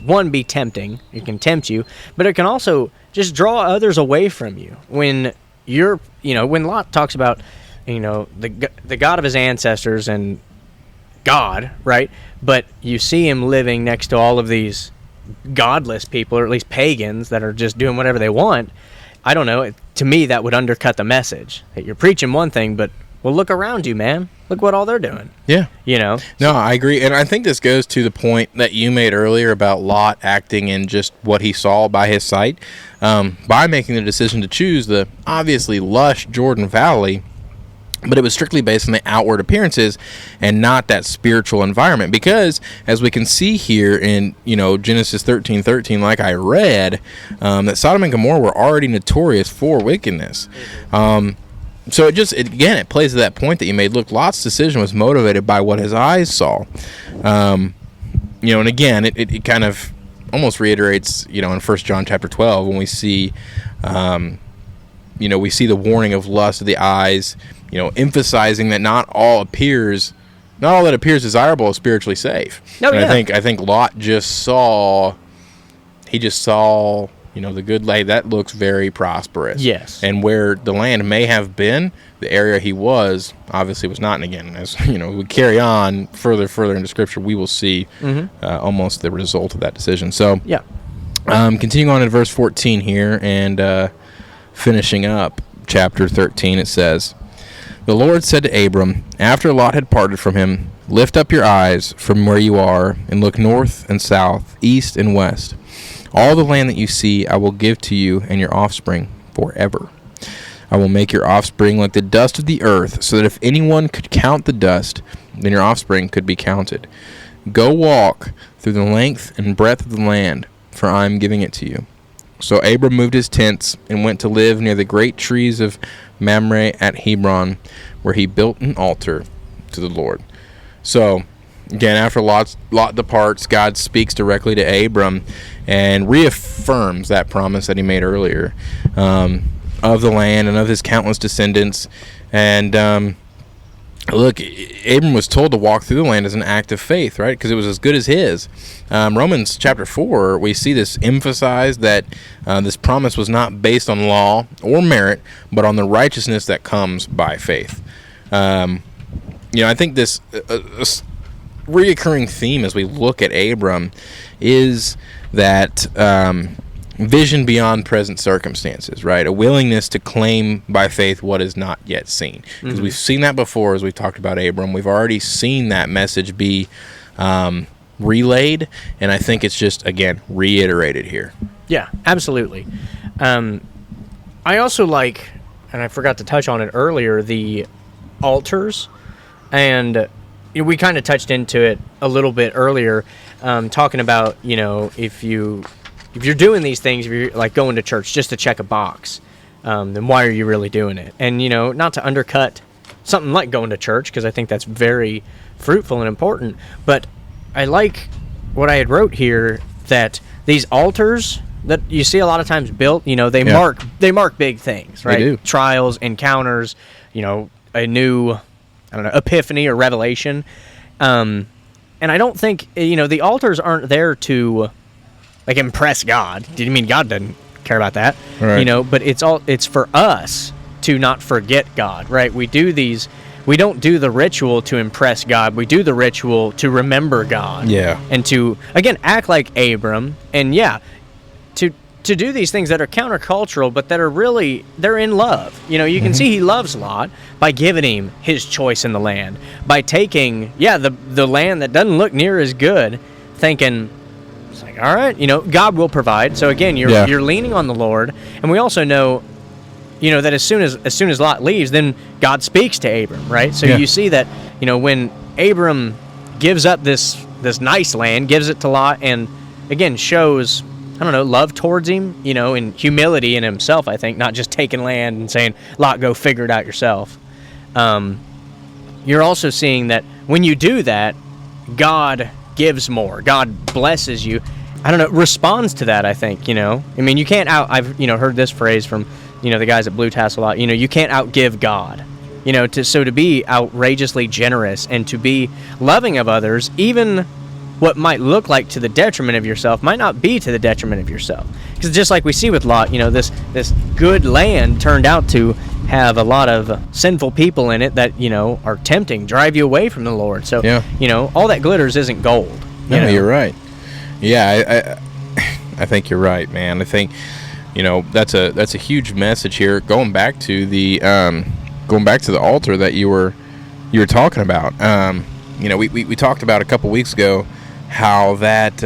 one, be tempting. It can tempt you, but it can also just draw others away from you. When when Lot talks about, the God of his ancestors and God, right? But you see him living next to all of these godless people, or at least pagans that are just doing whatever they want. I don't know. To me, that would undercut the message. That you're preaching one thing, but, well, look around you, man. Look what all they're doing. Yeah. No, I agree. And I think this goes to the point that you made earlier about Lot acting in just what he saw by his sight. By making the decision to choose the obviously lush Jordan Valley, but it was strictly based on the outward appearances and not that spiritual environment. Because, as we can see here in, Genesis 13:13, like I read, that Sodom and Gomorrah were already notorious for wickedness. So it plays to that point that you made. Look, Lot's decision was motivated by what his eyes saw. And again, it kind of almost reiterates, in 1 John chapter 12, when we see, we see the warning of lust of the eyes, emphasizing that not all that appears desirable is spiritually safe. Oh, yeah. I think Lot just saw the good land, that looks very prosperous. Yes. And where the land may have been, the area he was obviously was not. And again, as we carry on further into Scripture, we will see almost the result of that decision. So, yeah. Continuing on in verse 14 here and finishing up chapter 13, it says, "The Lord said to Abram, after Lot had parted from him, lift up your eyes from where you are and look north and south, east and west. All the land that you see I will give to you and your offspring forever. I will make your offspring like the dust of the earth, so that if anyone could count the dust, then your offspring could be counted. Go walk through the length and breadth of the land, for I am giving it to you." So Abram moved his tents and went to live near the great trees of Mamre at Hebron, where he built an altar to the Lord. So, again, after Lot departs, God speaks directly to Abram and reaffirms that promise that he made earlier of the land and of his countless descendants. And look, Abram was told to walk through the land as an act of faith, right? Because it was as good as his. Romans chapter 4, we see this emphasized that this promise was not based on law or merit, but on the righteousness that comes by faith. I think this reoccurring theme as we look at Abram is that vision beyond present circumstances, right? A willingness to claim by faith what is not yet seen. Because we've seen that before as we've talked about Abram. We've already seen that message be relayed, and I think it's just, again, reiterated here. Yeah, absolutely. I also like, and I forgot to touch on it earlier, the altars. And we kind of touched into it a little bit earlier, talking about, if you're doing these things, if you're like going to church just to check a box, then why are you really doing it? And, not to undercut something like going to church, because I think that's very fruitful and important. But I like what I had wrote here, that these altars that you see a lot of times built, they mark big things, right? They do. Trials, encounters, a new, epiphany or revelation. And I don't think, the altars aren't there to, like, impress God. Do you mean God doesn't care about that? Right. But it's for us to not forget God, right? We don't do the ritual to impress God. We do the ritual to remember God. Yeah. And to, again, act like Abram. And, to do these things that are countercultural, but that are really, they're in love. You can see he loves Lot by giving him his choice in the land, by taking, the land that doesn't look near as good, thinking, it's like, all right, God will provide. So again, you're leaning on the Lord, and we also know, that as soon as Lot leaves, then God speaks to Abram, right? So you see that, when Abram gives up this nice land, gives it to Lot, and again shows, love towards him, in humility in himself, I think, not just taking land and saying, Lot, go figure it out yourself. You're also seeing that when you do that, God gives more. God blesses you. Responds to that, I think, you can't I've, heard this phrase from, the guys at Blue Tassel a lot, you can't outgive God. To be outrageously generous and to be loving of others, even what might look like to the detriment of yourself might not be to the detriment of yourself. Because just like we see with Lot, this good land turned out to have a lot of sinful people in it that, are tempting, drive you away from the Lord. So, all that glitters isn't gold. No, you're right. Yeah, I think you're right, man. I think, that's a huge message here. Going back to the altar that you were talking about. We talked about a couple weeks ago how that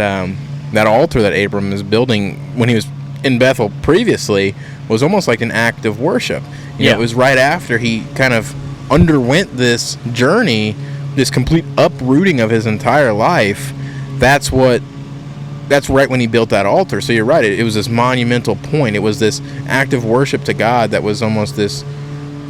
altar that Abram is building when he was in Bethel previously was almost like an act of worship. It was right after he kind of underwent this journey, this complete uprooting of his entire life. That's right when he built that altar. So you're right. It was this monumental point. It was this act of worship to God that was almost this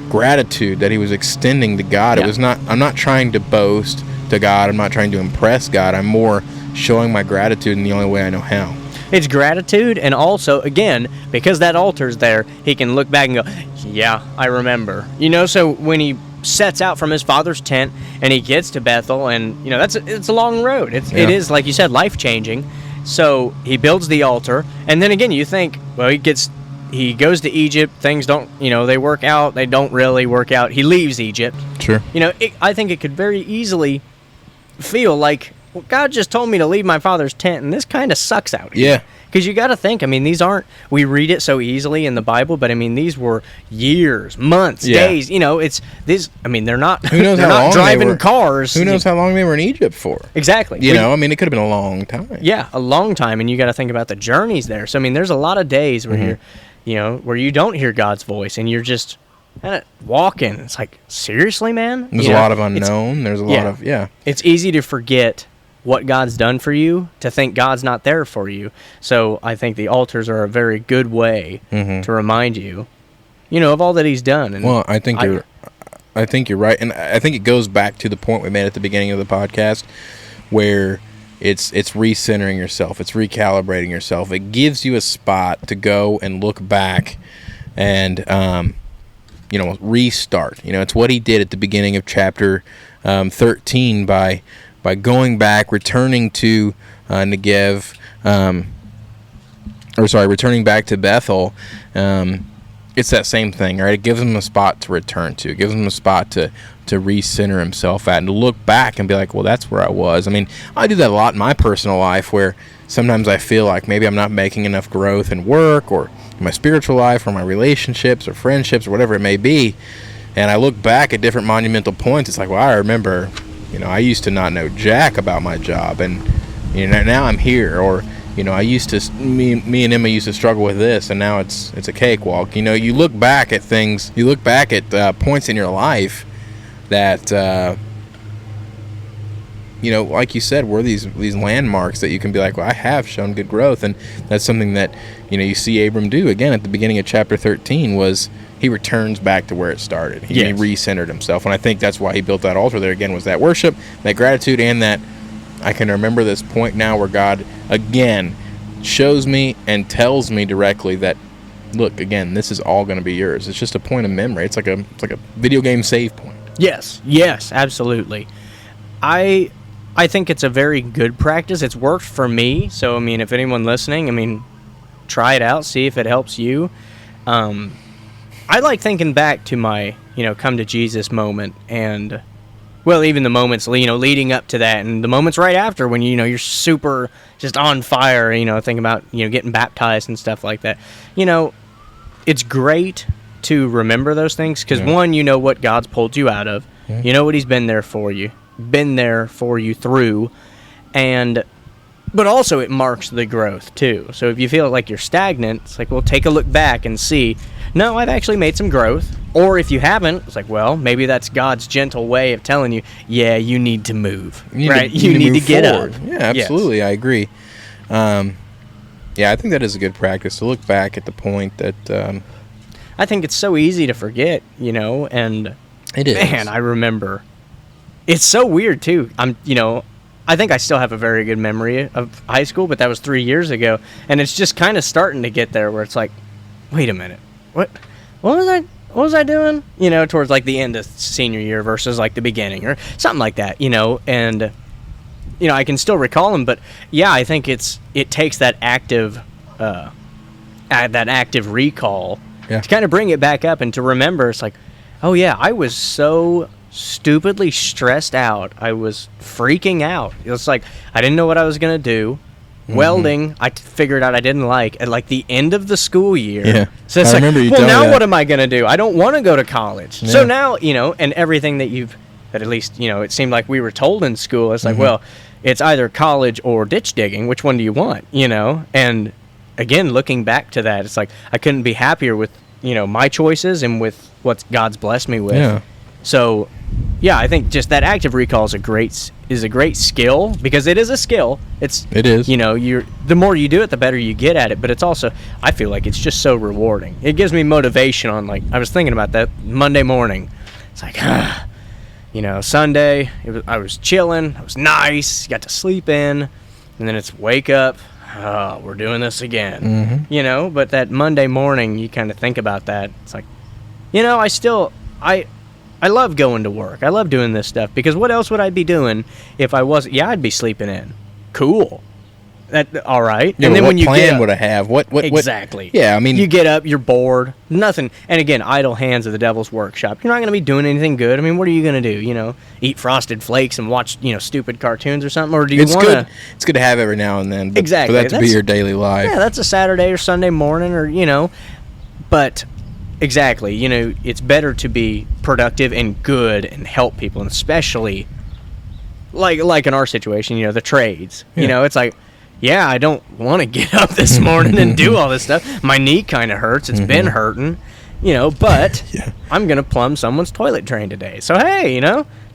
gratitude that he was extending to God. It was not, I'm not trying to boast to God. I'm not trying to impress God. I'm more showing my gratitude in the only way I know how. It's gratitude, and also, again, because that altar's there, he can look back and go, yeah, I remember. So when he sets out from his father's tent and he gets to Bethel, and, it's a long road. It is, like you said, life-changing. So he builds the altar, and then again, you think, well, he goes to Egypt. Things don't, they work out. They don't really work out. He leaves Egypt. Sure. I think it could very easily feel like, well, God just told me to leave my father's tent, and this kind of sucks out here. Yeah. Because you got to think, these aren't, we read it so easily in the Bible, but these were years, months, days, it's this, they're not, who knows they're how not long driving cars. Who knows how long they were in Egypt for? Exactly. It could have been a long time. Yeah, a long time, and you got to think about the journeys there. So, there's a lot of days where where you don't hear God's voice, and you're just kind of walking. It's like, seriously, man? There's a lot of unknown. There's a lot of, It's easy to forget what God's done for you, to think God's not there for you. So I think the altars are a very good way to remind you, of all that He's done. And I think you're right, and I think it goes back to the point we made at the beginning of the podcast, where it's recentering yourself, it's recalibrating yourself. It gives you a spot to go and look back and restart. It's what He did at the beginning of chapter 13 by going back, returning to Negev, returning back to Bethel. It's that same thing, right? It gives him a spot to return to. It gives him a spot to recenter himself at and to look back and be like, well, that's where I was. I do that a lot in my personal life, where sometimes I feel like maybe I'm not making enough growth in work or in my spiritual life or my relationships or friendships or whatever it may be. And I look back at different monumental points. It's like, well, I remember, I used to not know jack about my job, and now I'm here. Or I used to, me and Emma used to struggle with this, and now it's a cakewalk. You look back at things, you look back at points in your life that like you said, were these landmarks that you can be like, well, I have shown good growth. And that's something that you see Abram do again at the beginning of chapter 13, was he returns back to where it started. He recentered himself, and I think that's why he built that altar there again, was that worship, that gratitude, and that I can remember this point now where God again shows me and tells me directly that, look, again, this is all going to be yours. It's just a point of memory. It's like a video game save point. Yes, absolutely. I think it's a very good practice. It's worked for me. So if anyone listening, try it out, see if it helps you. I like thinking back to my, come to Jesus moment, and, well, even the moments, leading up to that, and the moments right after when, you're super just on fire, thinking about, getting baptized and stuff like that. It's great to remember those things, because one, what God's pulled you out of, what He's been there for you through, but also it marks the growth too. So if you feel like you're stagnant, it's like, well, take a look back and see, no, I've actually made some growth. Or if you haven't, it's like, well, maybe that's God's gentle way of telling you, yeah, you need to move, right? You need to get up. Yeah, absolutely. Yes. I agree. I think that is a good practice, to look back at the point that... I think it's so easy to forget, and... It is. Man, I remember. It's so weird, too. I think I still have a very good memory of high school, but that was 3 years ago, and it's just kind of starting to get there where it's like, wait a minute, what was I doing? Towards like the end of senior year versus like the beginning or something like that, and I can still recall them, but yeah, I think it takes that active recall to kind of bring it back up and to remember. It's like, oh yeah, I was so stupidly stressed out. I was freaking out. It was like I didn't know what I was gonna do. Welding, I figured out I didn't like at like the end of the school year. Yeah. So it's like, well, now what am I gonna do? I don't want to go to college. Yeah. So now, and everything that at least, it seemed like we were told in school, it's like, well, it's either college or ditch digging. Which one do you want? And again, looking back to that, it's like I couldn't be happier with, my choices and with what God's blessed me with. Yeah. So, yeah, I think just that active recall is a great skill, because it is a skill. It is. The more you do it, the better you get at it. But it's also, I feel like it's just so rewarding. It gives me motivation on, like, I was thinking about that Monday morning. It's like, Sunday, I was chilling. It was nice. Got to sleep in. And then it's wake up. Oh, we're doing this again. But that Monday morning, you kind of think about that. It's like, I love going to work. I love doing this stuff, because what else would I be doing if I wasn't? Yeah, I'd be sleeping in. Cool. All right. Yeah, and then what when you plan get would I have? What exactly. Yeah, I mean, you get up, you're bored, nothing. And again, idle hands are the devil's workshop. You're not going to be doing anything good. I mean, what are you going to do? Eat Frosted Flakes and watch stupid cartoons or something? Or do you want to? It's good to have every now and then. But Exactly. For that to be your daily life. Yeah, that's a Saturday or Sunday morning, or but. Exactly. It's better to be productive and good and help people, and especially like in our situation, the trades. Yeah. It's like, yeah, I don't want to get up this morning and do all this stuff. My knee kind of hurts. It's been hurting, but Yeah. I'm going to plumb someone's toilet drain today. So, hey,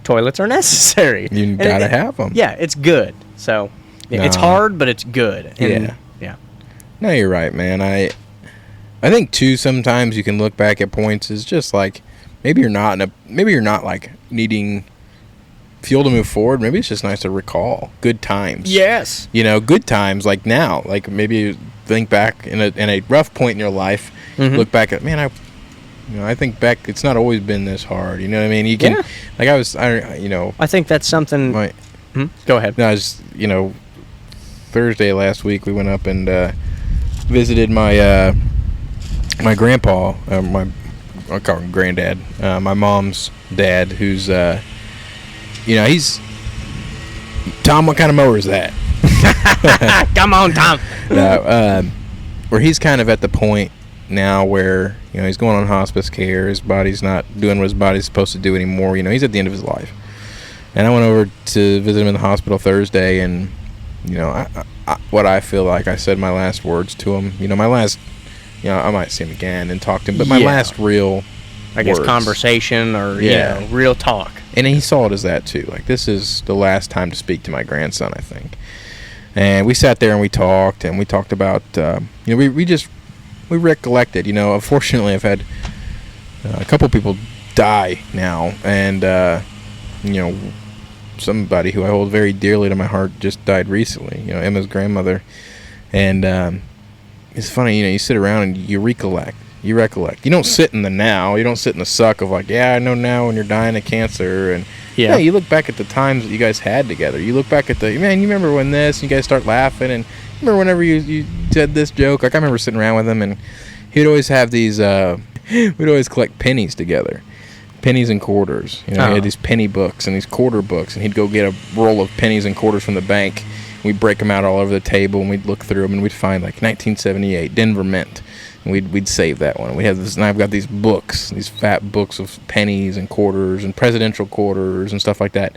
toilets are necessary. You got to have them. Yeah, it's good. So, it's hard, but it's good. And, yeah. No, you're right, man. I think too sometimes you can look back at points as just like maybe you're not like needing fuel to move forward. Maybe it's just nice to recall good times. Yes. Good times like now. Like maybe you think back in a rough point in your life. Look back at, man, I think back. It's not always been this hard. You know what I mean? You can I think that's something. Go ahead. No, I was Thursday last week we went up and visited my grandpa, I call him granddad, my mom's dad, who's, he's, Tom, what kind of mower is that? Come on, Tom. Where he's kind of at the point now where, he's going on hospice care, his body's not doing what his body's supposed to do anymore, he's at the end of his life. And I went over to visit him in the hospital Thursday, and, what I feel like I said my last words to him, I might see him again and talk to him, but my last real words, conversation or, real talk. And he saw it as that, too. Like, this is the last time to speak to my grandson, I think. And we sat there and we talked about, we recollected, unfortunately I've had a couple people die now, and, somebody who I hold very dearly to my heart just died recently, Emma's grandmother, and, it's funny, you sit around and you recollect. You don't sit in the now. You don't sit in the suck of like, I know now when you're dying of cancer. And you look back at the times that you guys had together. You look back at you remember when this, and you guys start laughing. And you remember whenever you said this joke. Like, I remember sitting around with him, and he'd always have these, we'd always collect pennies together. Pennies and quarters. He had these penny books and these quarter books. And he'd go get a roll of pennies and quarters from the bank. We'd break them out all over the table, and we'd look through them, and we'd find like 1978 Denver Mint, and we'd save that one. We have this, and I've got these books, these fat books of pennies and quarters and presidential quarters and stuff like that.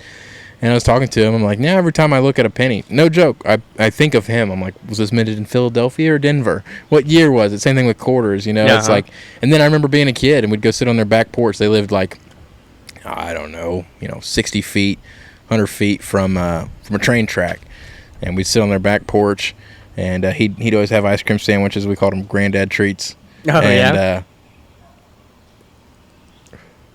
And I was talking to him. I'm like, now every time I look at a penny, no joke, I think of him. I'm like, was this minted in Philadelphia or Denver? What year was it? Same thing with quarters, It's like, and then I remember being a kid, and we'd go sit on their back porch. They lived like, I don't know, 60 feet, 100 feet from a train track. And we'd sit on their back porch, and he'd always have ice cream sandwiches. We called them granddad treats. Oh, and,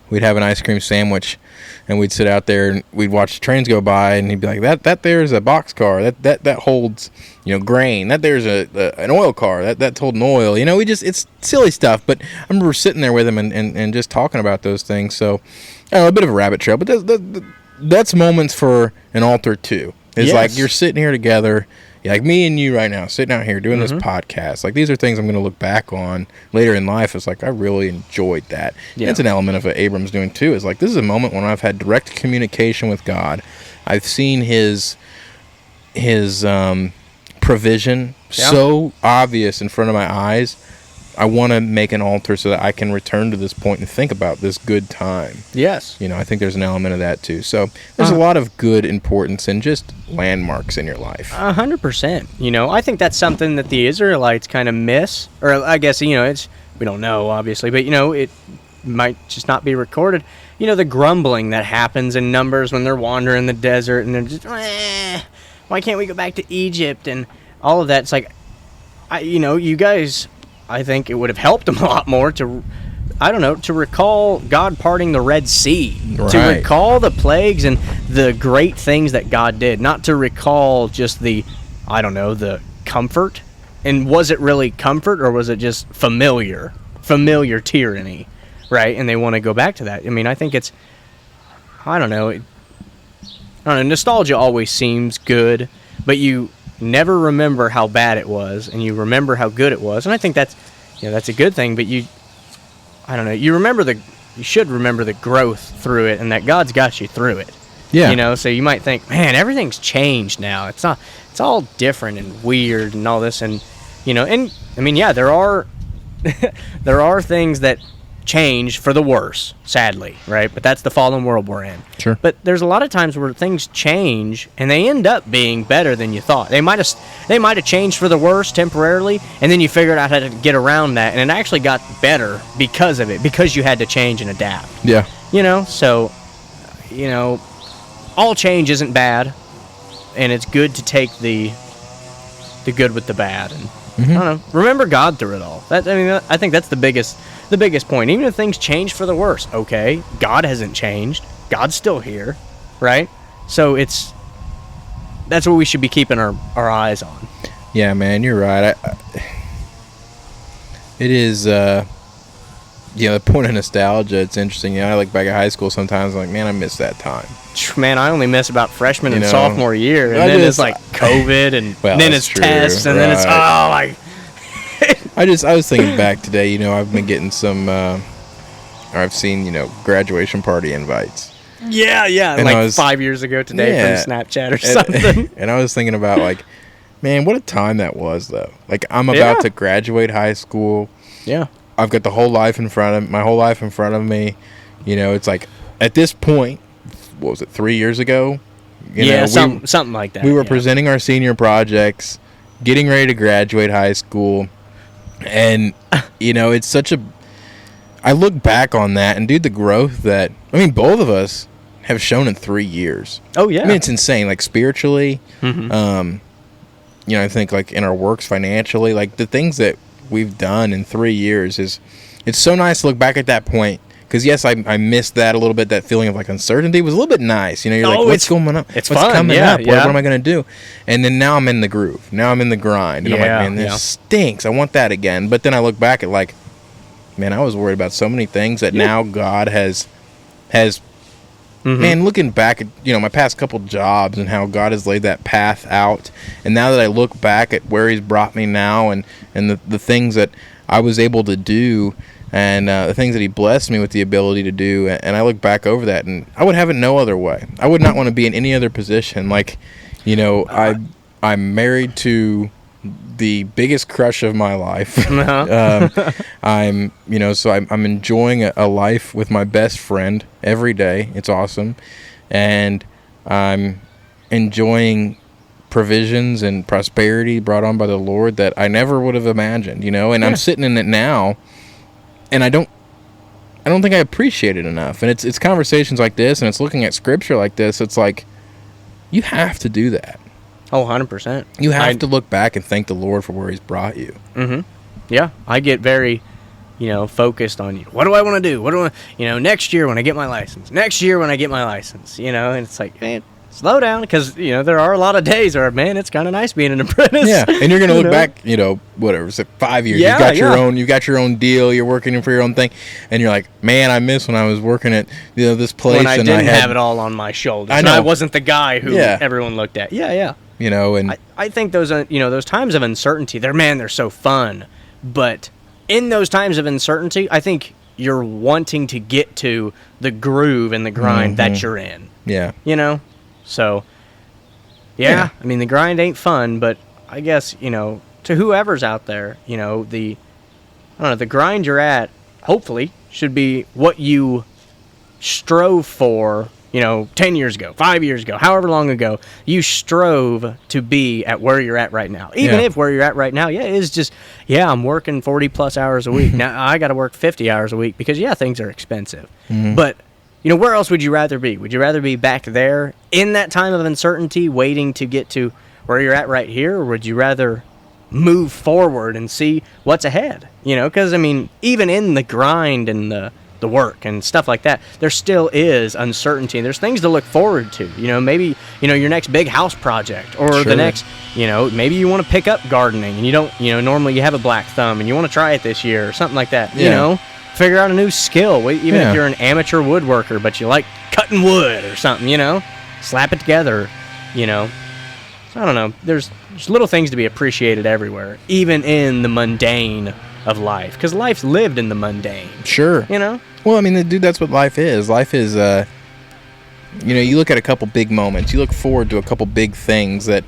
we'd have an ice cream sandwich, and we'd sit out there, and we'd watch the trains go by, and he'd be like, that there's a boxcar. That holds, grain. That there's an oil car. That's holding oil. It's silly stuff. But I remember sitting there with him and just talking about those things. So, a bit of a rabbit trail. But that's moments for an altar, too. It's like you're sitting here together, like me and you right now, sitting out here doing this podcast. Like, these are things I'm going to look back on later in life. It's like, I really enjoyed that. Yeah. That's an element of what Abram's doing, too. Is like, this is a moment when I've had direct communication with God. I've seen his provision so obvious in front of my eyes. I want to make an altar so that I can return to this point and think about this good time. Yes. I think there's an element of that too. So there's a lot of good importance in just landmarks in your life. 100%. I think that's something that the Israelites kind of miss. Or I guess, we don't know, obviously. But, it might just not be recorded. The grumbling that happens in Numbers when they're wandering the desert. And they're just, why can't we go back to Egypt? And all of that. It's like, you guys... I think it would have helped them a lot more to recall God parting the Red Sea, to recall the plagues and the great things that God did, not to recall just the comfort. And was it really comfort, or was it just familiar tyranny, right? And they want to go back to that. I mean, I think it's, nostalgia always seems good, but never remember how bad it was, and you remember how good it was. And I think that's a good thing. But I don't know. You should remember the growth through it, and that God's got you through it. Yeah. So you might think, man, everything's changed now. It's all different and weird and all this, and and I mean, yeah, there are there are things that change for the worse, sadly, right? But that's the fallen world we're in. Sure. But there's a lot of times where things change and they end up being better than you thought. They might have changed for the worse temporarily, and then you figured out how to get around that, and it actually got better because of it, because you had to change and adapt. Yeah. So all change isn't bad, and it's good to take the good with the bad, and I don't know, remember God through it all. I think that's the biggest point. Even if things change for the worse, okay, God hasn't changed. God's still here, right? So that's what we should be keeping our eyes on. Yeah, man, you're right. It is, the point of nostalgia, it's interesting. I look back at high school sometimes, I'm like, man, I miss that time. Man, I only miss about freshman and sophomore year, and then it's like COVID, and then it's tests, and then it's I was thinking back today. I've been getting some, or I've seen graduation party invites. Yeah, and like 5 years ago today from Snapchat or something. And I was thinking about man, what a time that was though. I'm about to graduate high school. Yeah, I've got my whole life in front of me. It's like at this point. What was it, 3 years ago? Something like that. We were presenting our senior projects, getting ready to graduate high school, and it's such a. I look back on that, and dude, the growth that both of us have shown in 3 years. Oh yeah, it's insane. Spiritually, I think in our works financially, the things that we've done in 3 years it's so nice to look back at that point. Because, yes, I missed that a little bit. That feeling of, uncertainty was a little bit nice. You're what's going on? It's what's fun. coming up? What am I going to do? And then now I'm in the groove. Now I'm in the grind. And I'm like, man, this stinks. I want that again. But then I look back at, man, I was worried about so many things that now God has man, looking back at, my past couple jobs and how God has laid that path out. And now that I look back at where he's brought me now and the things that I was able to do, and the things that he blessed me with the ability to do, and I look back over that, and I would have it no other way. I would not want to be in any other position. I'm married to the biggest crush of my life. I'm enjoying a life with my best friend every day. It's awesome, and I'm enjoying provisions and prosperity brought on by the Lord that I never would have imagined. And I'm sitting in it now. And I don't think I appreciate it enough. And it's conversations like this, and it's looking at scripture like this. It's like, you have to do that. Oh, 100%. You have to look back and thank the Lord for where he's brought you. Mm-hmm. Yeah, I get very, focused on, what do I want to do? What do I, next year when I get my license. Next year when I get my license, and it's like, man, slow down, because, there are a lot of days where, man, it's kind of nice being an apprentice. Yeah, and you're going to look back, whatever, it's 5 years. Yeah, you've got your own deal, you're working for your own thing, and you're like, man, I miss when I was working at, this place. When I didn't have it all on my shoulders. I know. I wasn't the guy who everyone looked at. Yeah. And I think those, those times of uncertainty, they're so fun. But in those times of uncertainty, I think you're wanting to get to the groove and the grind that you're in. Yeah. So, yeah, the grind ain't fun, but I guess, to whoever's out there, the grind you're at, hopefully, should be what you strove for, 10 years ago, 5 years ago, however long ago, you strove to be at where you're at right now. Even if where you're at right now, is just, I'm working 40-plus hours a week. Now, I got to work 50 hours a week because, things are expensive. But where else would you rather be? Would you rather be back there in that time of uncertainty, waiting to get to where you're at right here, or would you rather move forward and see what's ahead? Because, even in the grind and the work and stuff like that, there still is uncertainty. There's things to look forward to. Maybe, your next big house project, or the next, maybe you want to pick up gardening and you don't, normally you have a black thumb and you want to try it this year or something like that, Figure out a new skill, even if you're an amateur woodworker, but you like cutting wood or something, slap it together, I I don't know. There's little things to be appreciated everywhere, even in the mundane of life, because life's lived in the mundane. Sure. You know? Well, I mean, dude, that's what life is. Life is, you know, you look at a couple big moments. You look forward to a couple big things that,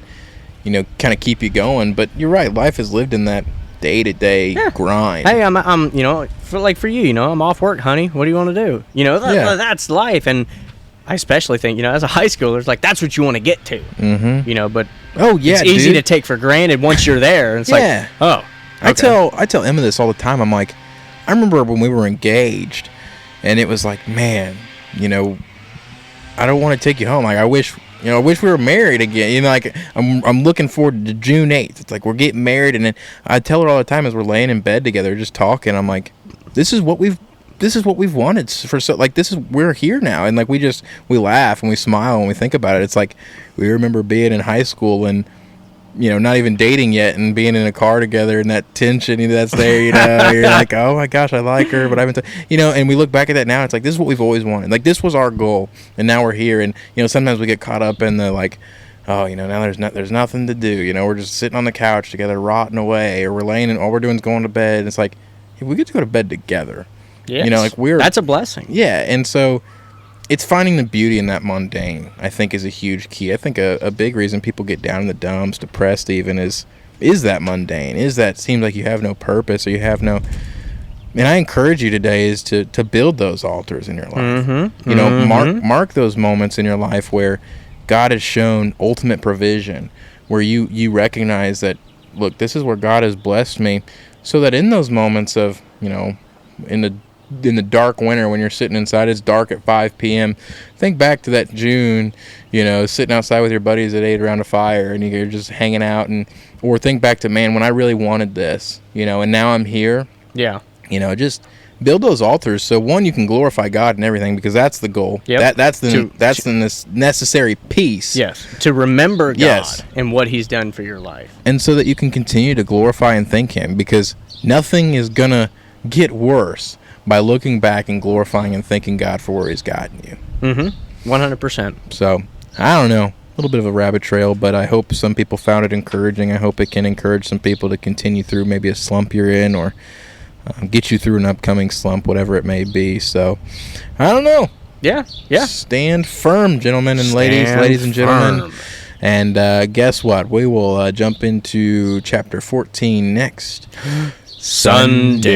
you know, kind of keep you going. But you're right. Life is lived in that day-to-day grind. Hey, I'm, you know, for you, you know, I'm off work, honey. What do you want to do? You know, that's life. And I especially think, you know, as a high schooler, it's like, that's what you want to get to. Mm-hmm. You know, but it's easy to take for granted once you're there. And it's like, oh. Okay. I tell Emma this all the time. I'm like, I remember when we were engaged, and it was like, man, you know, I don't want to take you home. Like, I wish we were married again. You know, like, I'm looking forward to June 8th. It's like we're getting married, and then I tell her all the time as we're laying in bed together, just talking. I'm like, this is what we've wanted for so. Like, we're here now, and like we laugh and we smile when we think about it. It's like we remember being in high school and, you know, not even dating yet, and being in a car together, and that tension that's there, you know, you're like, oh my gosh, I like her, but I haven't, you know, and we look back at that now, it's like, this is what we've always wanted. Like, this was our goal, and now we're here, and, you know, sometimes we get caught up in the, like, oh, you know, now there's nothing to do, you know, we're just sitting on the couch together, rotting away, or we're laying, and all we're doing is going to bed, and it's like, hey, we get to go to bed together. Yes. You know, like, that's a blessing. Yeah, and so it's finding the beauty in that mundane, I think, is a huge key. I think a big reason people get down in the dumps, depressed even, is that mundane. Is that seems like you have no purpose, or you have no... And I encourage you today is to build those altars in your life. Mm-hmm. You know, mark those moments in your life where God has shown ultimate provision, where you recognize that, look, this is where God has blessed me, so that in those moments of, you know, in the dark winter when you're sitting inside, it's dark at 5 p.m. Think back to that June, you know, sitting outside with your buddies at 8 around a fire, and you're just hanging out, or think back to, man, when I really wanted this, you know, and now I'm here. Yeah. You know, just build those altars so, one, you can glorify God and everything, because that's the goal. Yep. That's the necessary piece. Yes. To remember God and what He's done for your life. And so that you can continue to glorify and thank Him, because nothing is going to get worse by looking back and glorifying and thanking God for where He's gotten you. Mm-hmm. 100%. So, I don't know. A little bit of a rabbit trail, but I hope some people found it encouraging. I hope it can encourage some people to continue through maybe a slump you're in, or get you through an upcoming slump, whatever it may be. So, I don't know. Yeah. Stand firm, gentlemen and ladies and gentlemen. And guess what? We will jump into chapter 14 next Sunday.